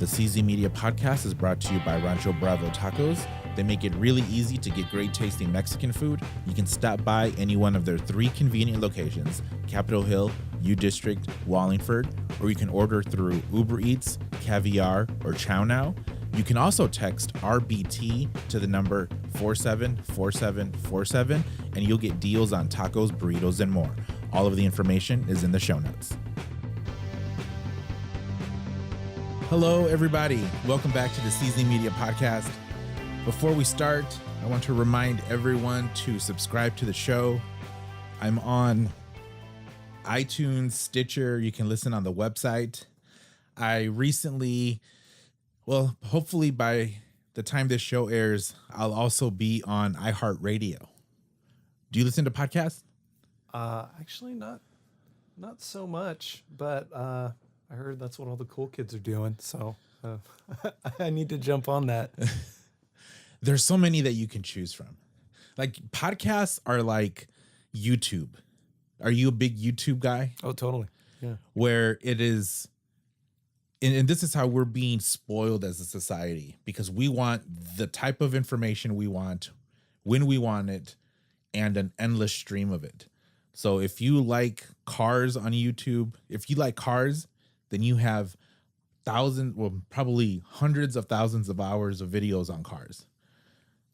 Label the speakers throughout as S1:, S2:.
S1: The CZ Media Podcast is brought to you by Rancho Bravo Tacos. They make it really easy to get great tasting Mexican food. You can stop by any one of their 3 convenient locations, Capitol Hill, U District, Wallingford, or you can order through Uber Eats, Caviar, or Chow Now. You can also text RBT to the number 474747 and you'll get deals on tacos, burritos, and more. All of the information is in the show notes. Hello, everybody. Welcome back to the CZ Media Podcast. Before we start, I want to remind everyone to subscribe to the show. I'm on iTunes, Stitcher. You can listen on the website. I recently, well, hopefully by the time this show airs, I'll also be on iHeartRadio. Do you listen to podcasts?
S2: Actually, not so much, but I heard that's what all the cool kids are doing, so I need to jump on that.
S1: There's so many that you can choose from. Like, podcasts are like YouTube. Are you a big YouTube guy?
S2: Oh, totally. Yeah.
S1: Where it is, and this is how we're being spoiled as a society, because we want the type of information we want, when we want it, and an endless stream of it. So if you like cars on YouTube, if you like cars, then you have probably hundreds of thousands of hours of videos on cars.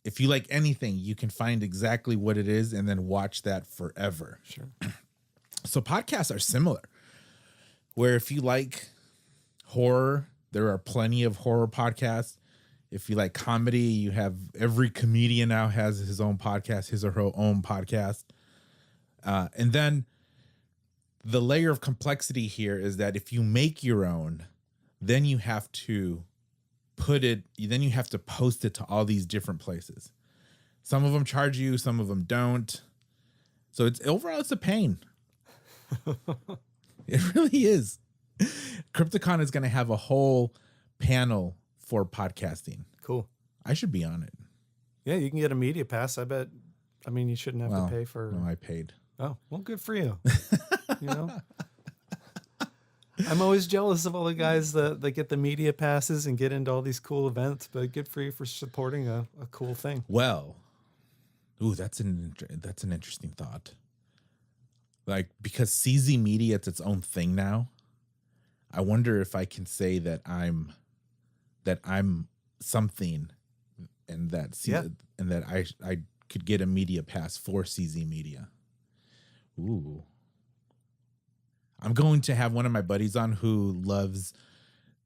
S1: If you like anything, you can find exactly what it is and then watch that forever.
S2: Sure.
S1: So podcasts are similar, where if you like horror, there are plenty of horror podcasts. If you like comedy, you have every comedian now has his own podcast, his or her own podcast. And then the layer of complexity here is that if you make your own, then you have to post it to all these different places. Some of them charge you, some of them don't. So it's a pain. It really is. Crypticon is going to have a whole panel for podcasting.
S2: Cool.
S1: I should be on it.
S2: Yeah, you can get a media pass. I bet. I mean, you shouldn't have to pay for.
S1: No, I paid.
S2: Oh, well, good for you. You know, I'm always jealous of all the guys that get the media passes and get into all these cool events, but good for you for supporting a cool thing.
S1: Well, that's an interesting thought. Like, because CZ Media, it's its own thing now. I wonder if I can say that I'm something, and that I could get a media pass for CZ Media. Ooh. I'm going to have one of my buddies on who loves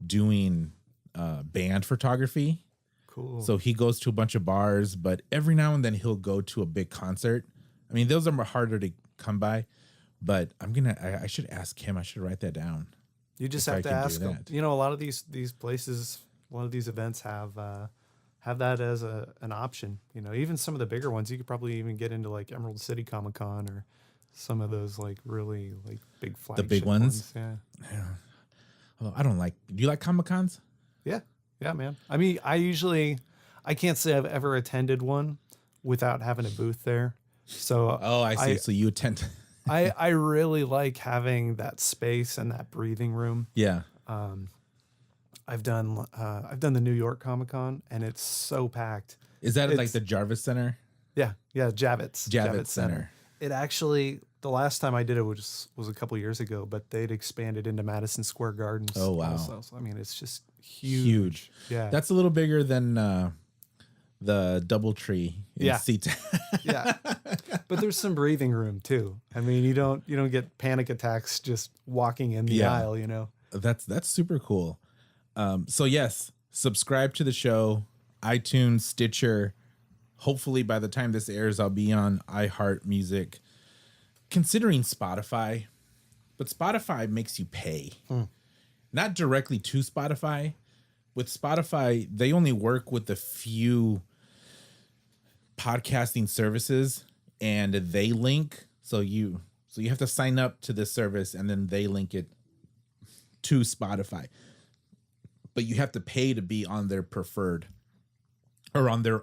S1: doing band photography.
S2: Cool.
S1: So he goes to a bunch of bars, but every now and then he'll go to a big concert. I mean, those are harder to come by, but I should ask him. I should write that down.
S2: You just have to ask them. You know, a lot of these places, a lot of these events have that as an option. You know, even some of the bigger ones, you could probably even get into like Emerald City Comic Con or some of those like really like big flagship
S1: the big ones.
S2: Yeah.
S1: Although I don't like. Do you like Comic Cons?
S2: Yeah, man. I mean, I can't say I've ever attended one without having a booth there. So
S1: I see. So you attend.
S2: I really like having that space and that breathing room.
S1: Yeah.
S2: I've done the New York Comic Con and it's so packed.
S1: Is that like the Jarvis Center?
S2: Yeah, Javits
S1: Center.
S2: It actually, the last time I did it was a couple years ago, but they'd expanded into Madison Square Gardens.
S1: Oh wow!
S2: Also. So I mean, it's just huge. Yeah,
S1: that's a little bigger than the DoubleTree in SeaTac.
S2: Yeah, but there's some breathing room too. I mean, you don't get panic attacks just walking in the aisle. You know,
S1: that's super cool. So yes, subscribe to the show, iTunes, Stitcher. Hopefully by the time this airs, I'll be on iHeart Music, considering Spotify, but Spotify makes you pay. Not directly to Spotify. With Spotify, they only work with a few podcasting services and they link. So you have to sign up to this service and then they link it to Spotify. But you have to pay to be on their preferred or on the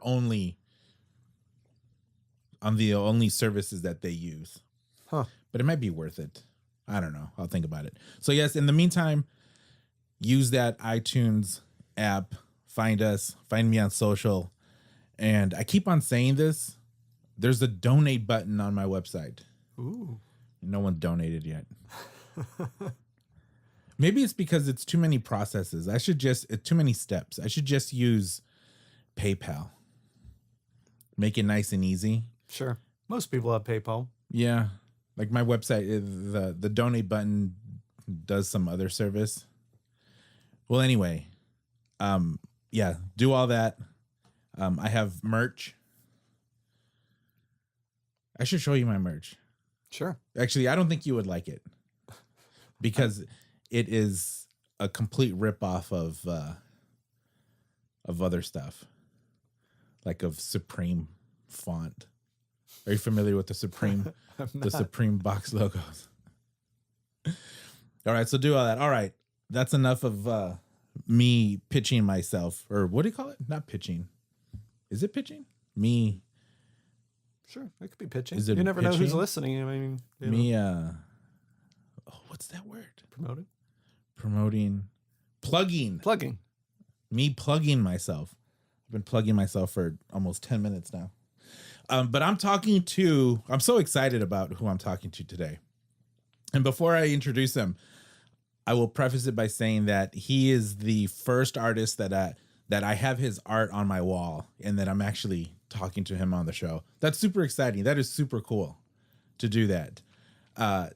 S1: only services that they use. But it might be worth it. I don't know. I'll think about it. So yes, in the meantime, use that iTunes app. Find us. Find me on social. And I keep on saying this. There's a donate button on my website.
S2: Ooh.
S1: No one donated yet. Maybe it's because it's too many processes. It's too many steps. I should just use PayPal. Make it nice and easy.
S2: Sure. Most people have PayPal.
S1: Yeah. Like my website, the donate button does some other service. Well, anyway, yeah, do all that. I have merch. I should show you my merch.
S2: Sure.
S1: Actually, I don't think you would like it because it is a complete ripoff of other stuff, like of Supreme font. Are you familiar with the Supreme box logos? All right, so do all that. All right, that's enough of me pitching myself, or what do you call it? Not pitching. Is it pitching? Me.
S2: Sure, it could be pitching.
S1: Is it
S2: you never know
S1: pitching?
S2: who's listening. I mean,
S1: me. What's that word?
S2: Promoting. Plugging.
S1: Me plugging myself. I've been plugging myself for almost 10 minutes now. But I'm so excited about who I'm talking to today. And before I introduce him, I will preface it by saying that he is the first artist that I have his art on my wall and that I'm actually talking to him on the show. That's super exciting. That is super cool to do that.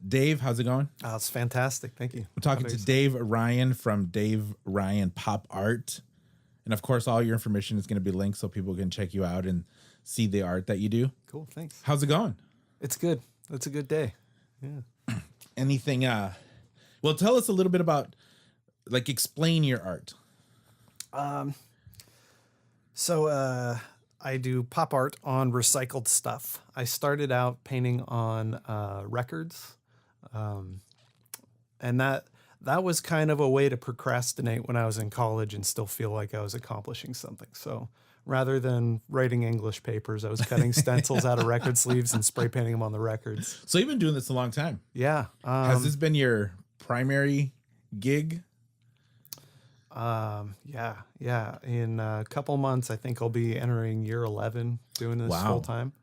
S1: Dave, how's it going?
S2: Oh, it's fantastic. Thank you.
S1: I'm talking to Dave Ryan from Dave Ryan Pop Art. And of course, all your information is going to be linked so people can check you out and see the art that you do.
S2: Cool. Thanks.
S1: How's it going?
S2: It's good. It's a good day. Yeah.
S1: Anything, well, tell us a little bit about, like, explain your art.
S2: So I do pop art on recycled stuff. I started out painting on records. And that was kind of a way to procrastinate when I was in college and still feel like I was accomplishing something. So rather than writing English papers, I was cutting stencils out of record sleeves and spray painting them on the records.
S1: So you've been doing this a long time.
S2: Yeah.
S1: Has this been your primary gig?
S2: Yeah. In a couple months, I think I'll be entering year 11 doing this full time.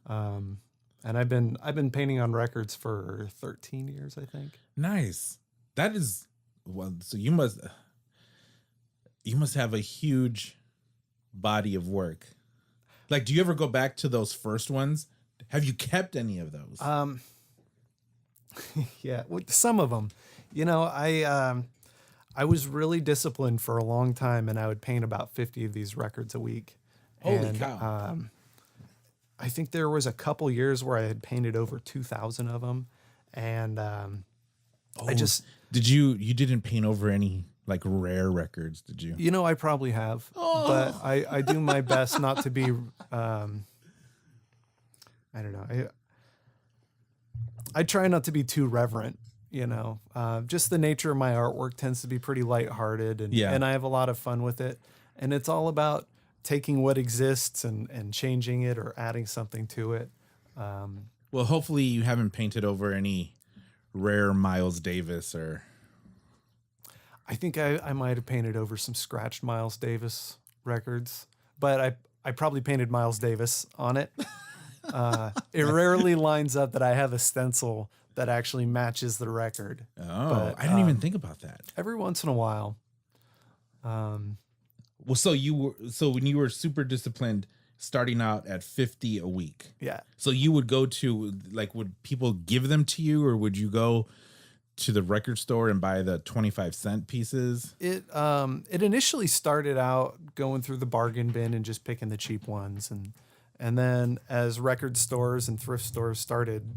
S2: And I've been painting on records for 13 years, I think.
S1: Nice. That is, well, so you must have a huge body of work. Like, do you ever go back to those first ones? Have you kept any of those?
S2: Yeah, some of them. You know, I was really disciplined for a long time, and I would paint about 50 of these records a week.
S1: Holy cow.
S2: I think there was a couple years where I had painted over 2,000 of them. And
S1: you didn't paint over any like rare records, did you?
S2: You know, I probably have, but I do my best not to be, I don't know. I try not to be too reverent, you know, just the nature of my artwork tends to be pretty lighthearted and I have a lot of fun with it. And it's all about taking what exists and changing it or adding something to it.
S1: Well, hopefully you haven't painted over any rare Miles Davis or...
S2: I think I might have painted over some scratched Miles Davis records, but I probably painted Miles Davis on it. It rarely lines up that I have a stencil that actually matches the record.
S1: Oh, but, I didn't even think about that.
S2: Every once in a while.
S1: Well, so when you were super disciplined, starting out at 50 a week.
S2: Yeah.
S1: So you would go to, like, would people give them to you, or would you go to the record store and buy the 25-cent pieces?
S2: It initially started out going through the bargain bin and just picking the cheap ones, and then as record stores and thrift stores started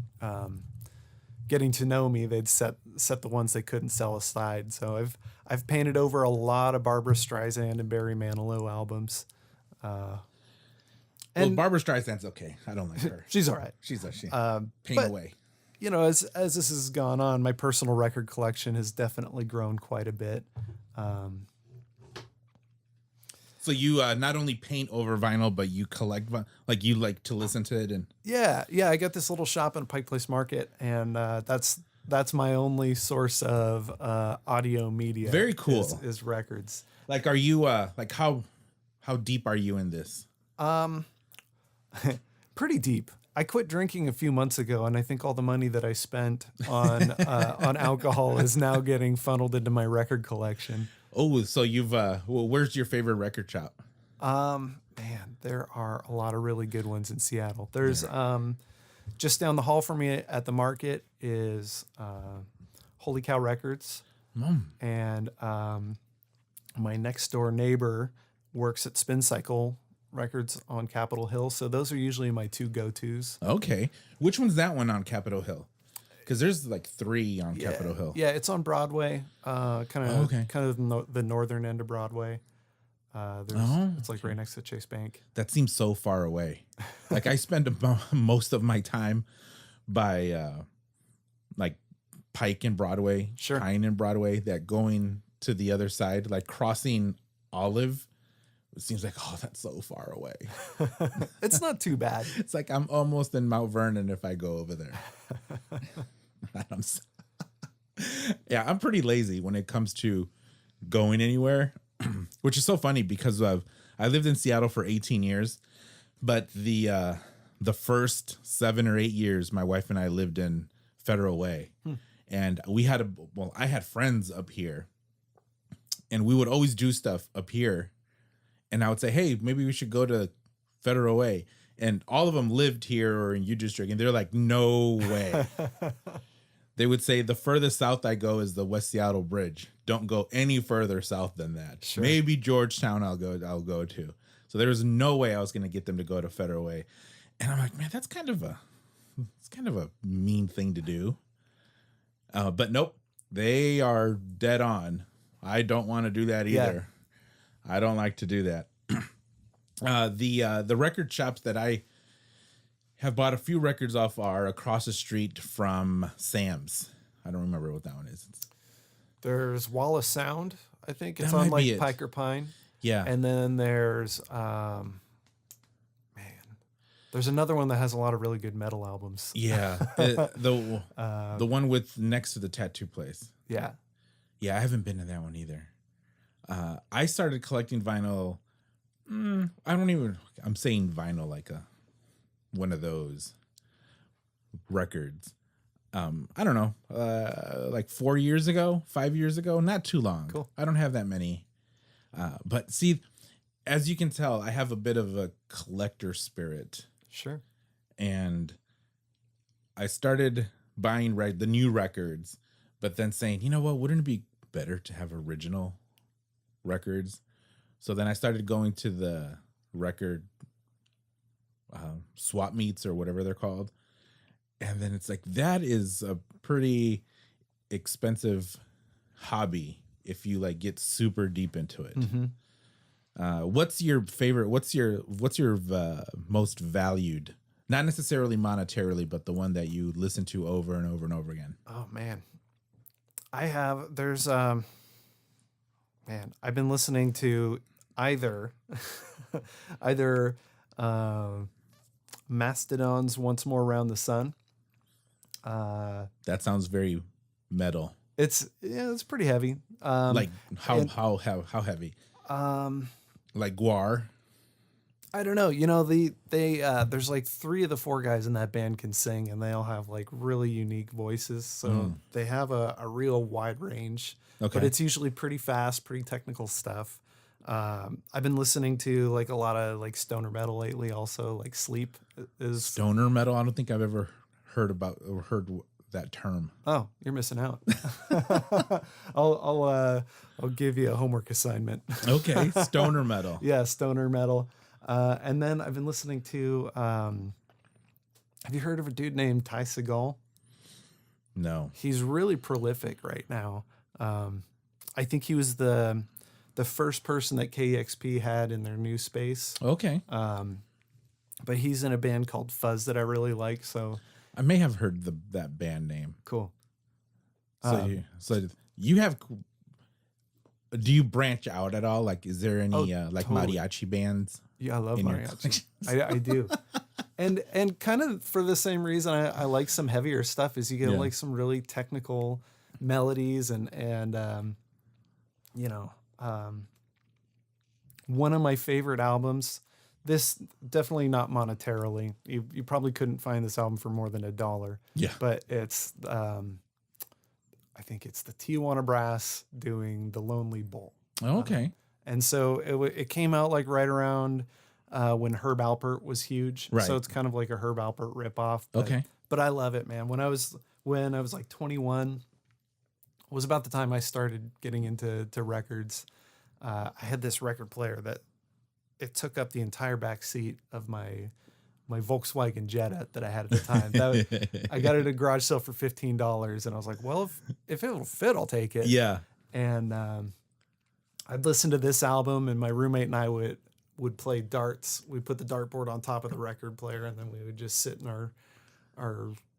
S2: getting to know me, they'd set the ones they couldn't sell aside. So I've painted over a lot of Barbra Streisand and Barry Manilow albums.
S1: And Barbra Streisand's okay. I don't like her.
S2: She's all right.
S1: She's paint away.
S2: You know, as this has gone on, my personal record collection has definitely grown quite a bit.
S1: So you not only paint over vinyl, but you collect, like, you like to listen to it, and
S2: yeah. I got this little shop in Pike Place Market, and that's my only source of audio media.
S1: Very cool.
S2: Is records.
S1: Like, are you like how deep are you in this?
S2: Pretty deep. I quit drinking a few months ago, and I think all the money that I spent on alcohol is now getting funneled into my record collection.
S1: Oh, so you've well, where's your favorite record shop?
S2: Man, there are a lot of really good ones in Seattle. There's just down the hall from me at the market is Holy Cow Records, and my next door neighbor works at Spin Cycle Records on Capitol Hill. So those are usually my two go-tos.
S1: Okay. Which one's that one on Capitol Hill? Because there's like 3 on Capitol Hill.
S2: Yeah, it's on Broadway, kind of the northern end of Broadway. It's like right next to Chase Bank.
S1: That seems so far away. Like I spend most of my time by like Pike and Broadway, Pine and Broadway, that going to the other side, like crossing Olive. It seems like, oh, that's so far away.
S2: It's not too bad.
S1: It's like I'm almost in Mount Vernon if I go over there. I'm pretty lazy when it comes to going anywhere, which is so funny because I lived in Seattle for 18 years, but the first 7 or 8 years, my wife and I lived in Federal Way, and I had friends up here, and we would always do stuff up here. And I would say, hey, maybe we should go to Federal Way. And all of them lived here or in U District. And they're like, no way. They would say the furthest south I go is the West Seattle Bridge. Don't go any further south than that. Sure. Maybe Georgetown I'll go to. So there was no way I was going to get them to go to Federal Way. And I'm like, man, that's kind of a mean thing to do. But nope, they are dead on. I don't want to do that either. Yeah. I don't like to do that. The record shops that I have bought a few records off are across the street from Sam's. I don't remember what that one is.
S2: There's Wallace Sound. I think it's on like Pike or Pine.
S1: Yeah.
S2: And then there's there's another one that has a lot of really good metal albums.
S1: Yeah. The one with next to the tattoo place.
S2: Yeah.
S1: Yeah, I haven't been to that one either. I started collecting vinyl. I'm saying vinyl like one of those records. I don't know, like 4 years ago, 5 years ago, not too long.
S2: Cool.
S1: I don't have that many. But see, as you can tell, I have a bit of a collector spirit.
S2: Sure.
S1: And I started buying the new records, but then saying, you know what, wouldn't it be better to have original records? So then I started going to the record swap meets or whatever they're called, and then it's like that is a pretty expensive hobby if you like get super deep into it. What's your favorite? What's your most valued? Not necessarily monetarily, but the one that you listen to over and over and over again.
S2: Oh man, I've been listening to either Mastodon's Once More Around the Sun.
S1: That sounds very metal.
S2: It's pretty heavy.
S1: Like how heavy? Like Gwar.
S2: I don't know. You know, they there's like 3 of the 4 guys in that band can sing, and they all have like really unique voices. So they have a real wide range. Okay. But it's usually pretty fast, pretty technical stuff. I've been listening to like a lot of like stoner metal lately. Also, like Sleep is
S1: stoner metal. I don't think I've ever heard that term.
S2: Oh, you're missing out. I'll give you a homework assignment.
S1: Okay, stoner metal.
S2: Yeah, stoner metal. And then I've been listening to. Have you heard of a dude named Ty Segall?
S1: No.
S2: He's really prolific right now. I think he was the first person that KEXP had in their new space.
S1: Okay.
S2: But he's in a band called Fuzz that I really like. So
S1: I may have heard that band name.
S2: Cool.
S1: So you have. Do you branch out at all? Like, is there any totally. Mariachi bands?
S2: Yeah, I love mariachi. I do. And kind of for the same reason I like some heavier stuff is you get like some really technical melodies and one of my favorite albums. This definitely not monetarily. You probably couldn't find this album for more than $1.
S1: Yeah.
S2: But it's I think it's the Tijuana Brass doing The Lonely Bull.
S1: Okay.
S2: And so it came out like right around when Herb Alpert was huge.
S1: Right.
S2: So it's kind of like a Herb Alpert ripoff.
S1: Okay.
S2: But I love it, man. When I was like 21, was about the time I started getting into records. I had this record player that it took up the entire back seat of my Volkswagen Jetta that I had at the time. I got it at a garage sale for $15, and I was like, well, if it'll fit, I'll take it.
S1: Yeah.
S2: And I'd listen to this album, and my roommate and I would play darts. We'd put the dartboard on top of the record player, and then we would just sit in our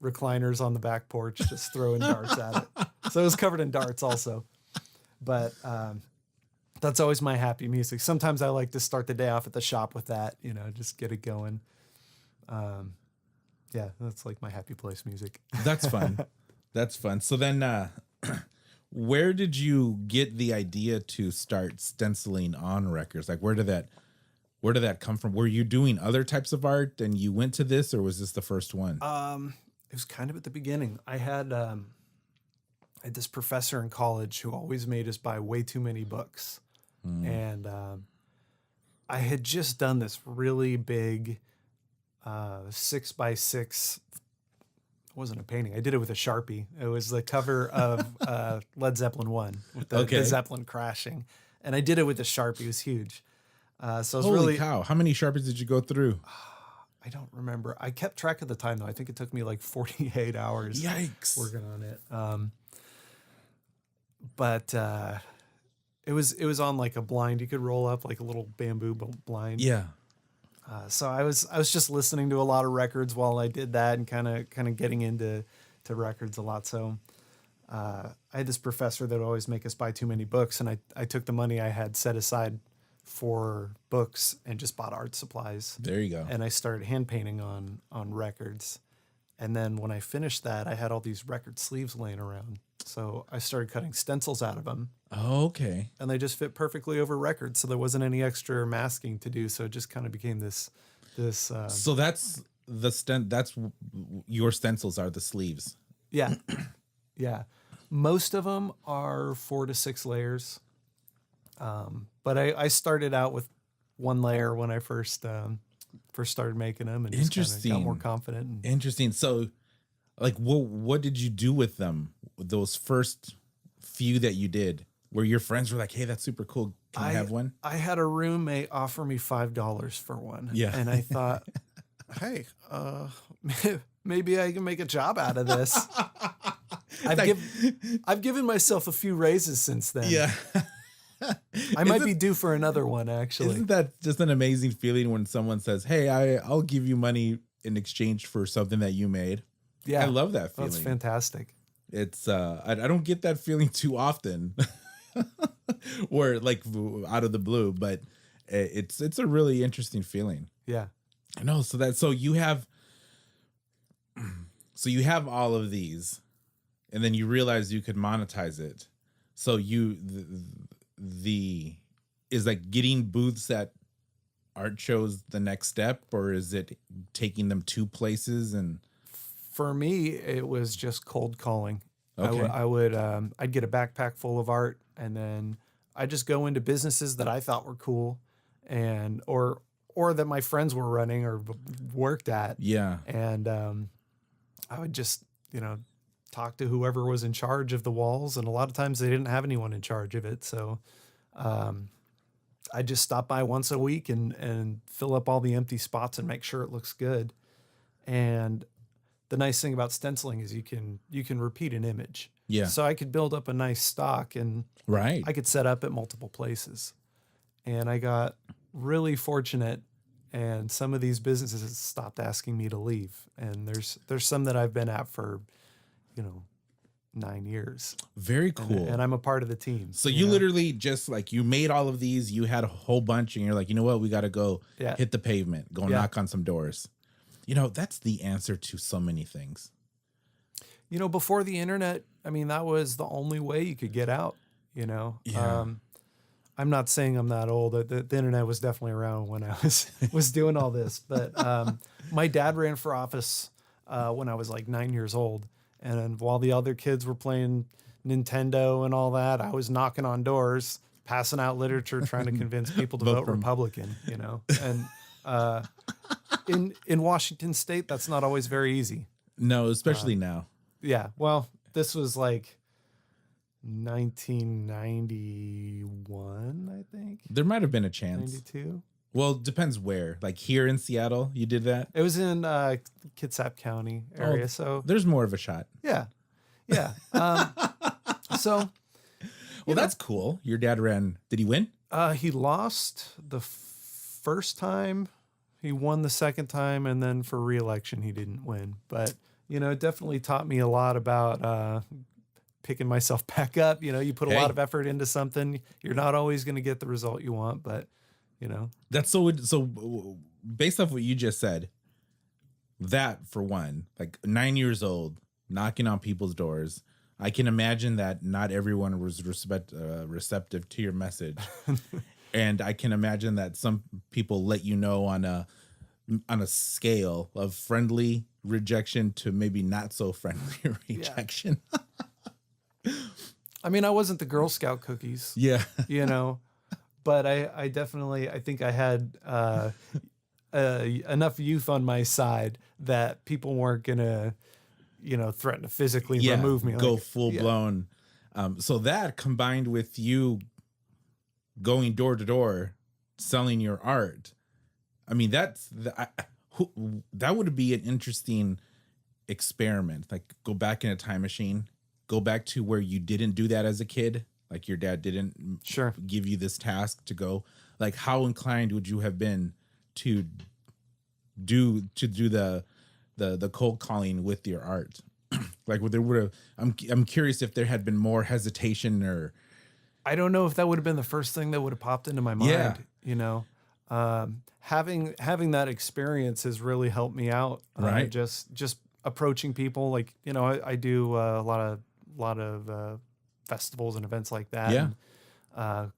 S2: recliners on the back porch, just throwing darts at it. So it was covered in darts also. But that's always my happy music. Sometimes I like to start the day off at the shop with that, just get it going. Yeah, that's like my happy place music.
S1: That's fun. That's fun. So then, where did you get the idea to start stenciling on records? Like, where did that come from? Were you doing other types of art and you went to this, or was this the first one?
S2: It was kind of at the beginning. I had this professor in college who always made us buy way too many books. And I had just done this really big 6x6. It wasn't a painting. I did it with a Sharpie. It was the cover of Led Zeppelin 1 with the Zeppelin crashing. And I did it with a Sharpie. It was huge. So I was
S1: Holy cow. How many Sharpies did you go through?
S2: I don't remember. I kept track of the time, though. I think it took me like 48 hours.
S1: Yikes.
S2: Working on it. But it was on like a blind. You could roll up like a little bamboo blind.
S1: Yeah.
S2: So I was just listening to a lot of records while I did that, and kind of getting into records a lot. So I had this professor that would always make us buy too many books, and I took the money I had set aside for books and just bought art supplies.
S1: There you go.
S2: And I started hand painting on records. And then when I finished that, I had all these record sleeves laying around. So I started cutting stencils out of them.
S1: Oh, okay.
S2: And they just fit perfectly over records. So there wasn't any extra masking to do. So it just kind of became this.
S1: So that's that's your stencils are the sleeves.
S2: Yeah. Yeah. Most of them are 4 to 6 layers. But I started out with 1 layer when I first started making them, and just got more confident.
S1: Interesting. So, like, what did you do with them? Those first few that you did, where your friends were like, "Hey, that's super cool. Can I have one?" I
S2: had a roommate offer me $5 for one.
S1: Yeah,
S2: and I thought, hey, maybe I can make a job out of this. I've given myself a few raises since then.
S1: Yeah.
S2: I might be due for another one, actually.
S1: Isn't that just an amazing feeling when someone says, "Hey, I'll give you money in exchange for something that you made"?
S2: Yeah,
S1: I love that feeling.
S2: That's fantastic.
S1: It's I don't get that feeling too often, or like out of the blue, but it's a really interesting feeling.
S2: Yeah,
S1: I know. So you have all of these, and then you realize you could monetize it. So is like getting booths at art shows the next step, or is it taking them to places? And
S2: for me, it was just cold calling.
S1: Okay.
S2: I'd get a backpack full of art, and then I'd just go into businesses that I thought were cool, and or that my friends were running or worked at.
S1: Yeah.
S2: And I would just talk to whoever was in charge of the walls, and a lot of times they didn't have anyone in charge of it. So I just stop by once a week and fill up all the empty spots and make sure it looks good. And the nice thing about stenciling is you can repeat an image.
S1: Yeah.
S2: So I could build up a nice stock, and
S1: right.
S2: I could set up at multiple places. And I got really fortunate, and some of these businesses stopped asking me to leave. And there's some that I've been at for 9 years.
S1: Very cool.
S2: And I'm a part of the team.
S1: So you literally just like, you made all of these, you had a whole bunch, and you're like, you know what, we got to go hit the pavement, go knock on some doors. That's the answer to so many things.
S2: Before the internet, I mean, that was the only way you could get out,
S1: Yeah.
S2: I'm not saying I'm that old. The internet was definitely around when I was doing all this. But my dad ran for office when I was like 9 years old. And while the other kids were playing Nintendo and all that, I was knocking on doors, passing out literature, trying to convince people to vote Republican, you know. And in Washington State, that's not always very easy.
S1: No, especially now.
S2: Yeah. Well, this was like 1991, I think.
S1: There might have been a chance.
S2: 92.
S1: Well, it depends where. Like here in Seattle, you did that?
S2: It was in Kitsap County area. So
S1: there's more of a shot.
S2: Yeah. Yeah. So.
S1: Well, that's cool. Your dad ran. Did he win?
S2: He lost the first time. He won the second time. And then for re-election, he didn't win. But, you know, it definitely taught me a lot about picking myself back up. You know, you put a lot of effort into something. You're not always going to get the result you want, but you know,
S1: that's so based off what you just said, that for one, like 9 years old, knocking on people's doors. I can imagine that not everyone was receptive to your message. And I can imagine that some people let you know on a scale of friendly rejection to maybe not so friendly rejection.
S2: Yeah. I mean, I wasn't the Girl Scout cookies.
S1: Yeah.
S2: You know, but I definitely, I think I had enough youth on my side that people weren't going to, you know, threaten to physically remove me.
S1: Go full blown. So that combined with you going door to door, selling your art. I mean, that would be an interesting experiment. Like go back in a time machine, go back to where you didn't do that as a kid. Like your dad didn't give you this task to go. Like how inclined would you have been to do the cold calling with your art? Like there would have. I'm curious if there had been more hesitation or.
S2: I don't know if that would have been the first thing that would have popped into my mind. Yeah. You know, having that experience has really helped me out.
S1: Right.
S2: Just approaching people, like, you know, I do a lot of festivals and events like that.
S1: Yeah.
S2: And,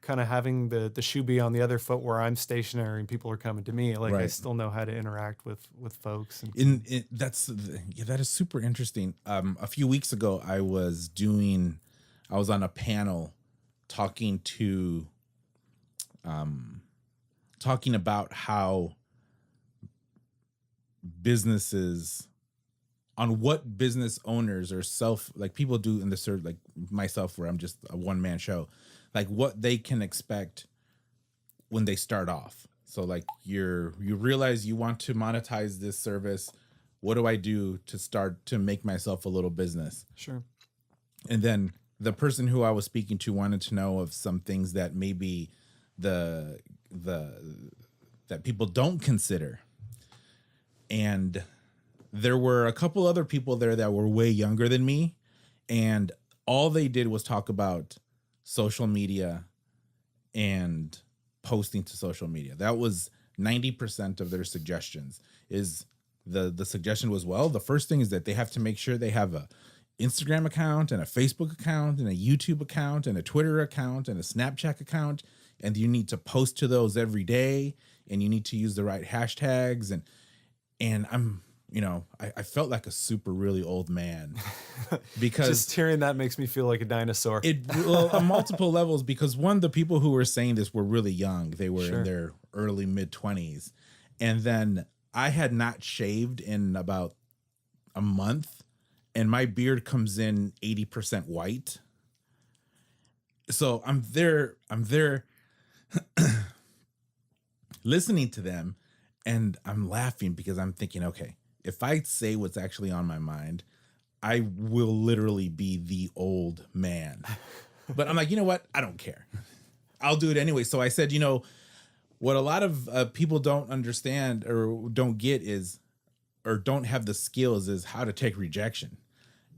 S2: kind of having the shoe be on the other foot where I'm stationary and people are coming to me. Like I still know how to interact with folks. And
S1: that is super interesting. A few weeks ago, I was on a panel talking about how businesses, on what business owners or like people do in the serve, like myself, where I'm just a one-man show, like what they can expect when they start off. So like you realize you want to monetize this service. What do I do to start to make myself a little business?
S2: Sure.
S1: And then the person who I was speaking to wanted to know of some things that maybe that people don't consider. And there were a couple other people there that were way younger than me, and all they did was talk about social media and posting to social media. That was 90% of their suggestions. Is the suggestion was, well, the first thing is that they have to make sure they have a Instagram account and a Facebook account and a YouTube account and a Twitter account and a Snapchat account, and you need to post to those every day, and you need to use the right hashtags. And I'm, you know, I felt like a super really old man because
S2: just hearing that makes me feel like a dinosaur.
S1: On multiple levels, because one, the people who were saying this were really young. They were in their early mid-20s. And then I had not shaved in about a month, and my beard comes in 80% white. So I'm there listening to them, and I'm laughing because I'm thinking, okay, if I say what's actually on my mind, I will literally be the old man. But I'm like, you know what? I don't care. I'll do it anyway. So I said, you know, what a lot of people don't understand or don't get is, or don't have the skills, is how to take rejection.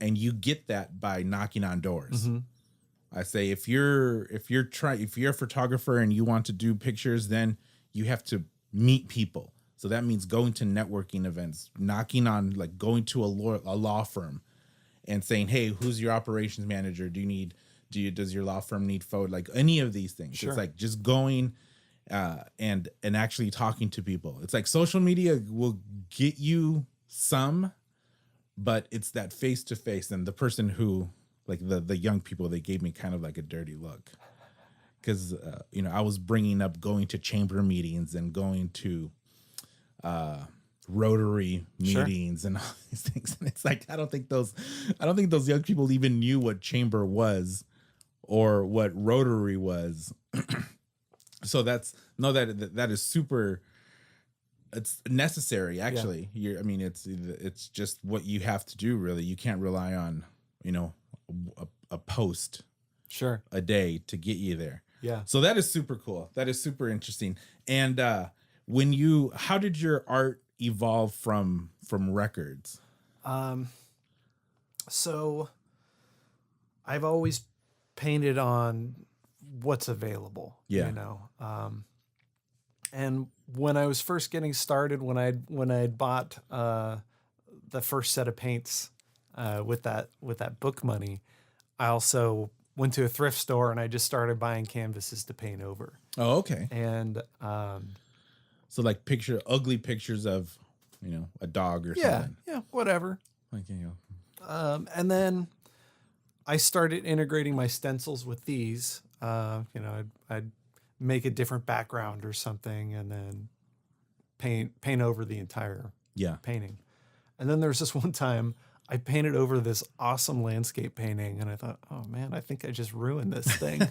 S1: And you get that by knocking on doors. Mm-hmm. I say, if you're a photographer and you want to do pictures, then you have to meet people. So that means going to networking events, knocking on, like going to a law firm and saying, hey, who's your operations manager? Do you does your law firm need photo, like any of these things?
S2: Sure.
S1: It's like just going and actually talking to people. It's like social media will get you some, but it's that face to face. And the person who, like the young people, they gave me kind of like a dirty look because I was bringing up going to chamber meetings and going to Rotary meetings and all these things, and it's like I don't think those young people even knew what chamber was or what Rotary was. So that is super. It's necessary, actually. Yeah. It's just what you have to do. Really, you can't rely on a post
S2: a
S1: day to get you there.
S2: Yeah.
S1: So that is super cool. That is super interesting. And how did your art evolve from records?
S2: So I've always painted on what's available.
S1: Yeah.
S2: And when I was first getting started, when I'd bought the first set of paints with that book money, I also went to a thrift store and I just started buying canvases to paint over.
S1: Oh, okay.
S2: And
S1: so like ugly pictures of a dog or something.
S2: Yeah, whatever.
S1: Like
S2: and then I started integrating my stencils with these. I'd make a different background or something, and then paint over the entire painting. And then there's this one time I painted over this awesome landscape painting, and I thought, oh man, I think I just ruined this thing.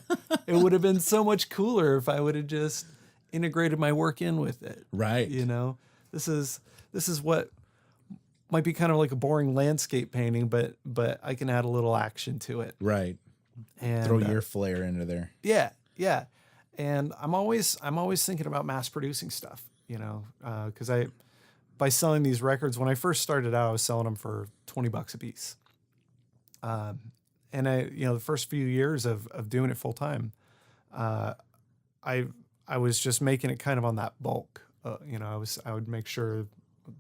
S2: It would have been so much cooler if I would have just integrated my work in with it.
S1: Right.
S2: This is what might be kind of like a boring landscape painting, but I can add a little action to it.
S1: Right.
S2: And
S1: throw your flair into there.
S2: Yeah. Yeah. And I'm always thinking about mass producing stuff, because by selling these records, when I first started out, I was selling them for $20 a piece. And the first few years of doing it full time, I was just making it kind of on that bulk. I would make sure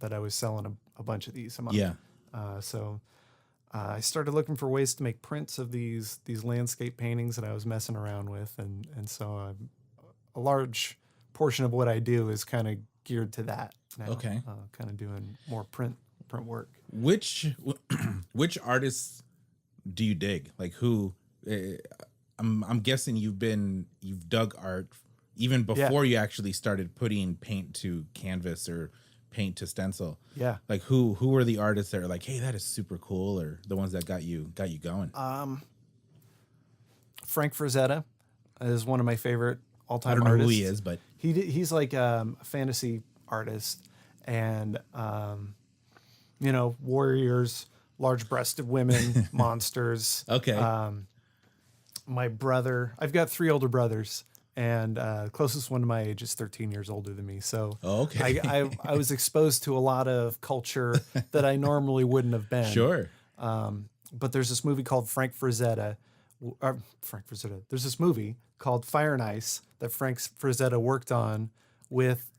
S2: that I was selling a bunch of these a month.
S1: Yeah.
S2: So I started looking for ways to make prints of these landscape paintings that I was messing around with, and so a large portion of what I do is kind of geared to that now.
S1: Okay.
S2: Kind of doing more print work.
S1: Which artists do you dig? Like who? I'm guessing you've dug art even before you actually started putting paint to canvas or paint to stencil.
S2: Yeah.
S1: Like who were the artists that are like, hey, that is super cool, or the ones that got you going?
S2: Frank Frazetta is one of my favorite all-time
S1: artists. I don't know
S2: artists.
S1: who he is, but
S2: he's like a fantasy artist, and warriors, large-breasted women, monsters.
S1: Okay.
S2: My brother, I've got 3 older brothers. And closest one to my age is 13 years older than me. So
S1: okay.
S2: I was exposed to a lot of culture that I normally wouldn't have been.
S1: Sure.
S2: But there's this movie called Frank Frazetta. There's this movie called Fire and Ice that Frank Frazetta worked on with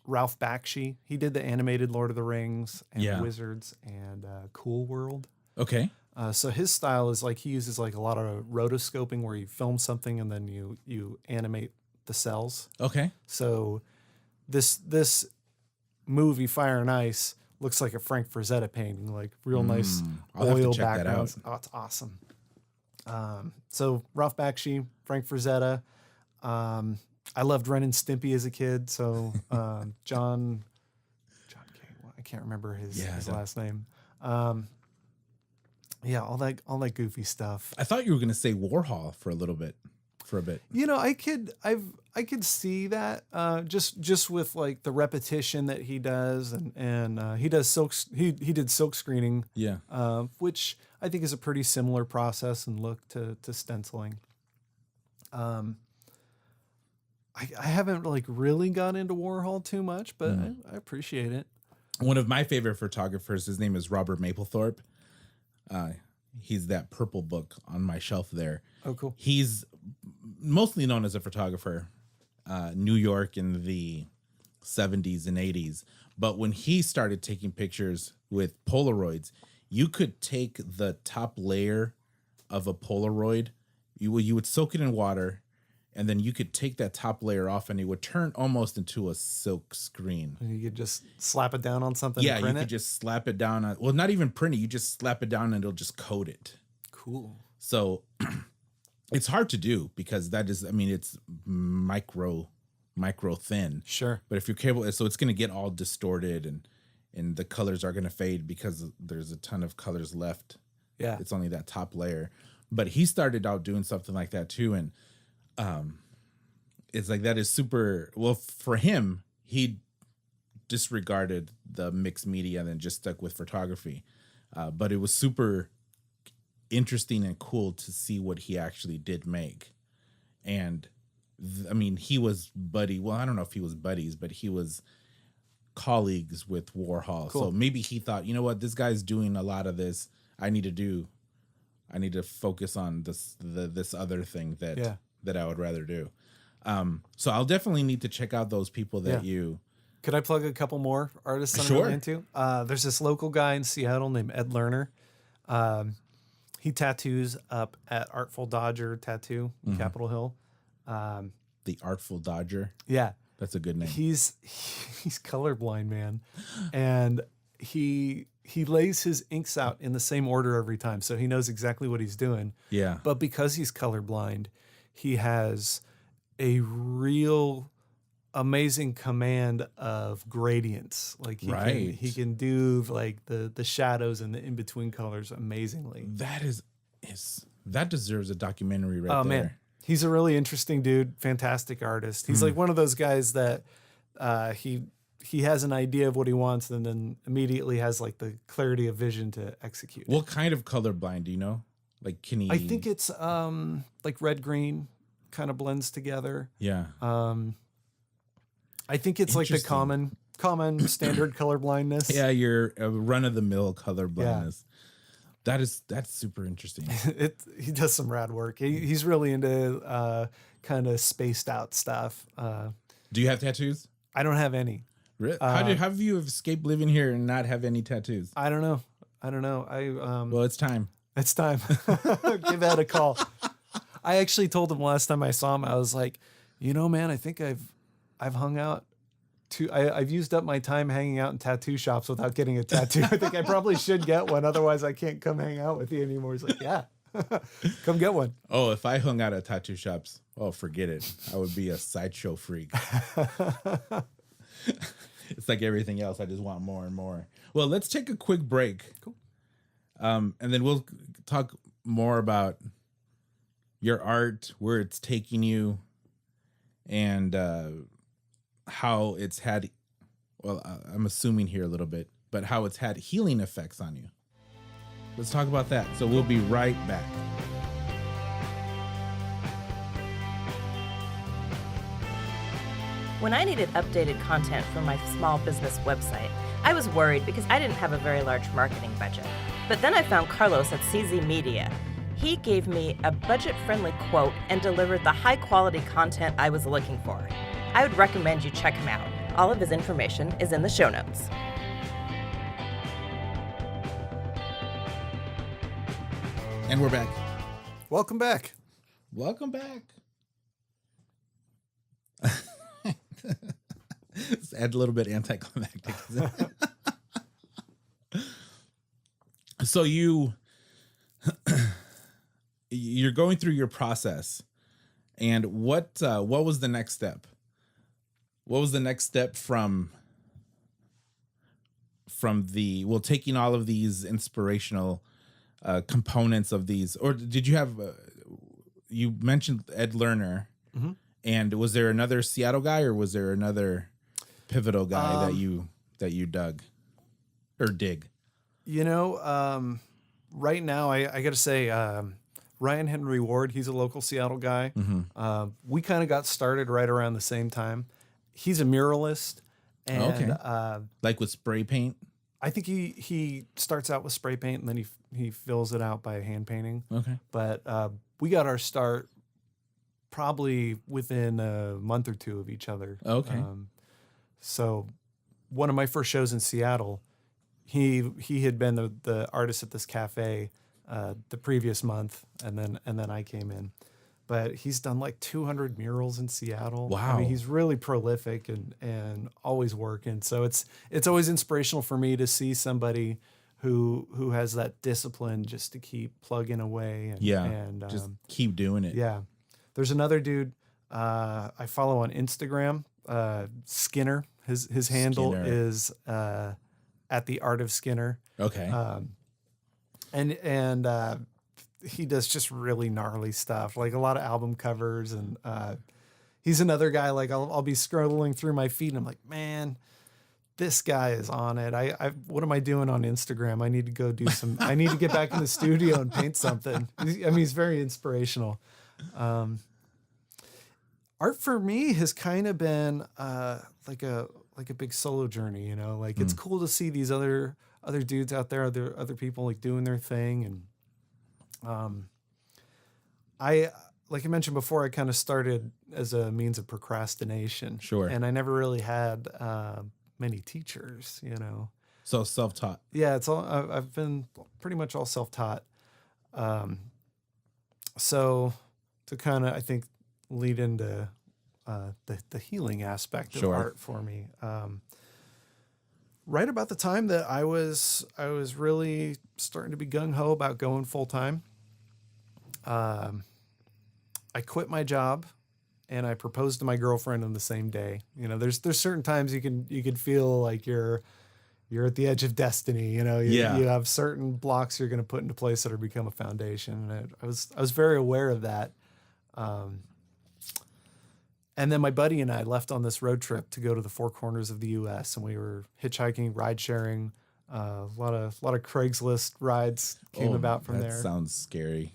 S2: Ralph Bakshi. He did the animated Lord of the Rings and Wizards and Cool World.
S1: Okay.
S2: So his style is like he uses like a lot of rotoscoping where you film something and then you animate the cells.
S1: Okay.
S2: So this movie Fire and Ice looks like a Frank Frazetta painting, like real nice oil backgrounds. Oh, it's awesome. So Ralph Bakshi, Frank Frazetta. I loved Ren and Stimpy as a kid. So John King, I can't remember his last name. Yeah, all that goofy stuff.
S1: I thought you were going to say Warhol for a bit.
S2: I could see that just with like the repetition that he does, and he does he did silk screening, which I think is a pretty similar process and look to stenciling. I haven't like really got into Warhol too much, but I appreciate it.
S1: One of my favorite photographers, his name is Robert Mapplethorpe. He's that purple book on my shelf there.
S2: Oh, cool.
S1: He's mostly known as a photographer, New York in the 70s and 80s. But when he started taking pictures with Polaroids, you could take the top layer of a Polaroid. You would soak it in water, and then you could take that top layer off, and it would turn almost into a silk screen.
S2: You could just slap it down on something.
S1: Yeah,
S2: and print
S1: you could just slap it down on. Well, not even print it. You just slap it down, and it'll just coat it.
S2: Cool.
S1: So it's hard to do because that is, I mean, it's micro thin.
S2: Sure.
S1: But if your cable, so it's going to get all distorted, and the colors are going to fade because there's a ton of colors left.
S2: Yeah.
S1: It's only that top layer. But he started out doing something like that too. And it's like, that is super, well, for him, he disregarded the mixed media and then just stuck with photography. But it was super interesting and cool to see what he actually did make. And I mean, he was buddy. Well, I don't know if he was buddies, but he was colleagues with Warhol. Cool. So maybe he thought, you know what, this guy's doing a lot of this. I need to focus on this other thing that I would rather do. So I'll definitely need to check out those people that you.
S2: Could I plug a couple more artists I'm really into? There's this local guy in Seattle named Ed Lerner. He tattoos up at Artful Dodger Tattoo in Capitol Hill.
S1: The Artful Dodger.
S2: Yeah.
S1: That's a good name.
S2: He's colorblind, man. And he lays his inks out in the same order every time. So he knows exactly what he's doing.
S1: Yeah.
S2: But because he's colorblind, he has a real amazing command of gradients. Like he can do like the shadows and the in-between colors amazingly.
S1: That deserves a documentary right there. Oh man.
S2: He's a really interesting dude, fantastic artist. He's like one of those guys that he has an idea of what he wants and then immediately has like the clarity of vision to execute.
S1: What kind of colorblind do you know? Like, can he?
S2: I think it's like red green kind of blends together.
S1: Yeah.
S2: I think it's like the common standard color blindness.
S1: Yeah, your run of the mill color blindness. Yeah. That's super interesting.
S2: He does some rad work. He's really into kind of spaced out stuff.
S1: Do you have tattoos?
S2: I don't have any.
S1: Really? How have you escaped living here and not have any tattoos?
S2: I don't know.
S1: Well, it's time.
S2: It's time. Give Ed a call. I actually told him last time I saw him, I was like, man, I think I've hung out. I've used up my time hanging out in tattoo shops without getting a tattoo. I think I probably should get one. Otherwise, I can't come hang out with you anymore. He's like, yeah, come get one.
S1: Oh, if I hung out at tattoo shops, forget it. I would be a sideshow freak. It's like everything else. I just want more and more. Well, let's take a quick break.
S2: Cool.
S1: And then we'll talk more about your art, where it's taking you, and how it's had, I'm assuming here a little bit, but how it's had healing effects on you. Let's talk about that. So we'll be right back.
S3: When I needed updated content for my small business website, I was worried because I didn't have a very large marketing budget. But then I found Carlos at CZ Media. He gave me a budget-friendly quote and delivered the high-quality content I was looking for. I would recommend you check him out. All of his information is in the show notes.
S1: And we're back.
S2: Welcome back.
S1: Welcome back. Let's add a little bit anticlimactic. So you're going through your process, and what was the next step? What was the next step from taking all of these inspirational components of these, or did you have? You mentioned Ed Lerner, and was there another Seattle guy, or was there another pivotal guy that you dug or dig?
S2: Right now I got to say, Ryan Henry Ward, he's a local Seattle guy. We kind of got started right around the same time. He's a muralist, and
S1: like with spray paint.
S2: I think he starts out with spray paint and then he fills it out by hand painting.
S1: Okay,
S2: but we got our start probably within a month or two of each other.
S1: Okay,
S2: so one of my first shows in Seattle, he had been the artist at this cafe the previous month, and then I came in. But he's done like 200 murals in Seattle.
S1: Wow.
S2: I mean, he's really prolific and always working. So it's always inspirational for me to see somebody who has that discipline just to keep plugging away and
S1: just keep doing it.
S2: Yeah. There's another dude I follow on Instagram, Skinner. His handle
S1: Skinner.
S2: is at the Art of Skinner.
S1: Okay.
S2: And he does just really gnarly stuff, like a lot of album covers. And he's another guy, like I'll be scrolling through my feed and I'm like, man, this guy is on it. What am I doing on Instagram? I need to go do some, I need to get back in the studio and paint something. I mean, he's very inspirational. Art for me has kind of been like a big solo journey, you know, like it's cool to see these other dudes out there, other people like doing their thing. And I, like I mentioned before, I kind of started as a means of procrastination.
S1: Sure.
S2: And I never really had many teachers, you know.
S1: So self-taught.
S2: Yeah, it's all I've been pretty much all self-taught. So to kind of, I think, lead into the healing aspect of art for me. Right about the time that I was really starting to be gung-ho about going full-time, I quit my job and I proposed to my girlfriend on the same day. You know, there's certain times you can feel like you're at the edge of destiny. You know, you have certain blocks you're going to put into place that are become a foundation. And I was very aware of that. And then my buddy and I left on this road trip to go to the four corners of the U.S. and we were hitchhiking, ride sharing. A lot of Craigslist rides came about from there.
S1: That sounds scary.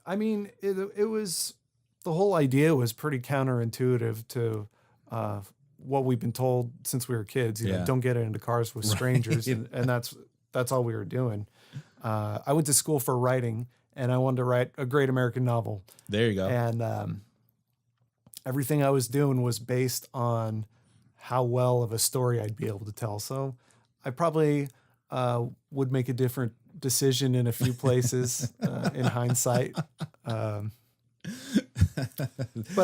S2: I mean, it was, the whole idea was pretty counterintuitive to what we've been told since we were kids. You know, don't get into cars with strangers, and that's all we were doing. I went to school for writing, and I wanted to write a great American novel.
S1: There you go.
S2: And everything I was doing was based on how well of a story I'd be able to tell. So I probably would make a different decision in a few places in hindsight. But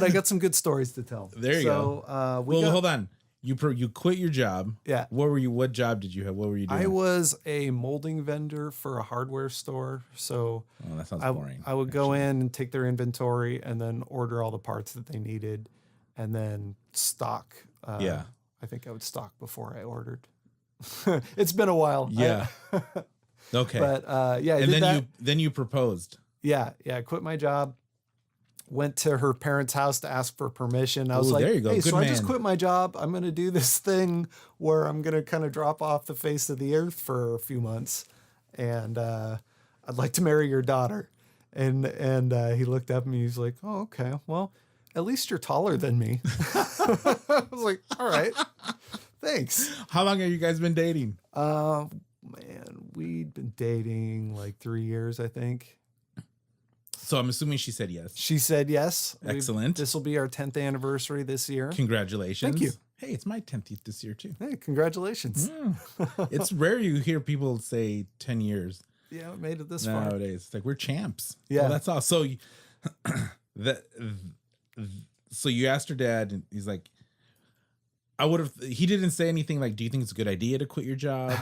S2: I got some good stories to tell.
S1: There you go. Hold on. You quit your job.
S2: Yeah.
S1: What job did you have? What were you doing?
S2: I was a molding vendor for a hardware store. So
S1: that sounds boring.
S2: I would go in and take their inventory and then order all the parts that they needed and then stock. I think I would stock before I ordered. It's been a while.
S1: Yeah. Okay.
S2: But
S1: and then you proposed.
S2: Yeah. I quit my job. Went to her parents' house to ask for permission. I was like,
S1: there you go.
S2: Hey,
S1: Good
S2: so
S1: man.
S2: I just quit my job. I'm going to do this thing where I'm going to kind of drop off the face of the earth for a few months. And I'd like to marry your daughter. And he looked up at me. He's like, oh, okay. Well, at least you're taller than me. I was like, all right. Thanks.
S1: How long have you guys been dating?
S2: Man, we'd been dating like 3 years, I think.
S1: So I'm assuming she said yes.
S2: She said yes.
S1: Excellent.
S2: This will be our 10th anniversary this year.
S1: Congratulations.
S2: Thank you.
S1: Hey, it's my 10th this year too.
S2: Hey, congratulations.
S1: It's rare you hear people say 10 years.
S2: Yeah, we made it this far.
S1: Nowadays. It's like we're champs.
S2: Yeah.
S1: Well, that's all. So so you asked her dad and he's like, he didn't say anything like, do you think it's a good idea to quit your job?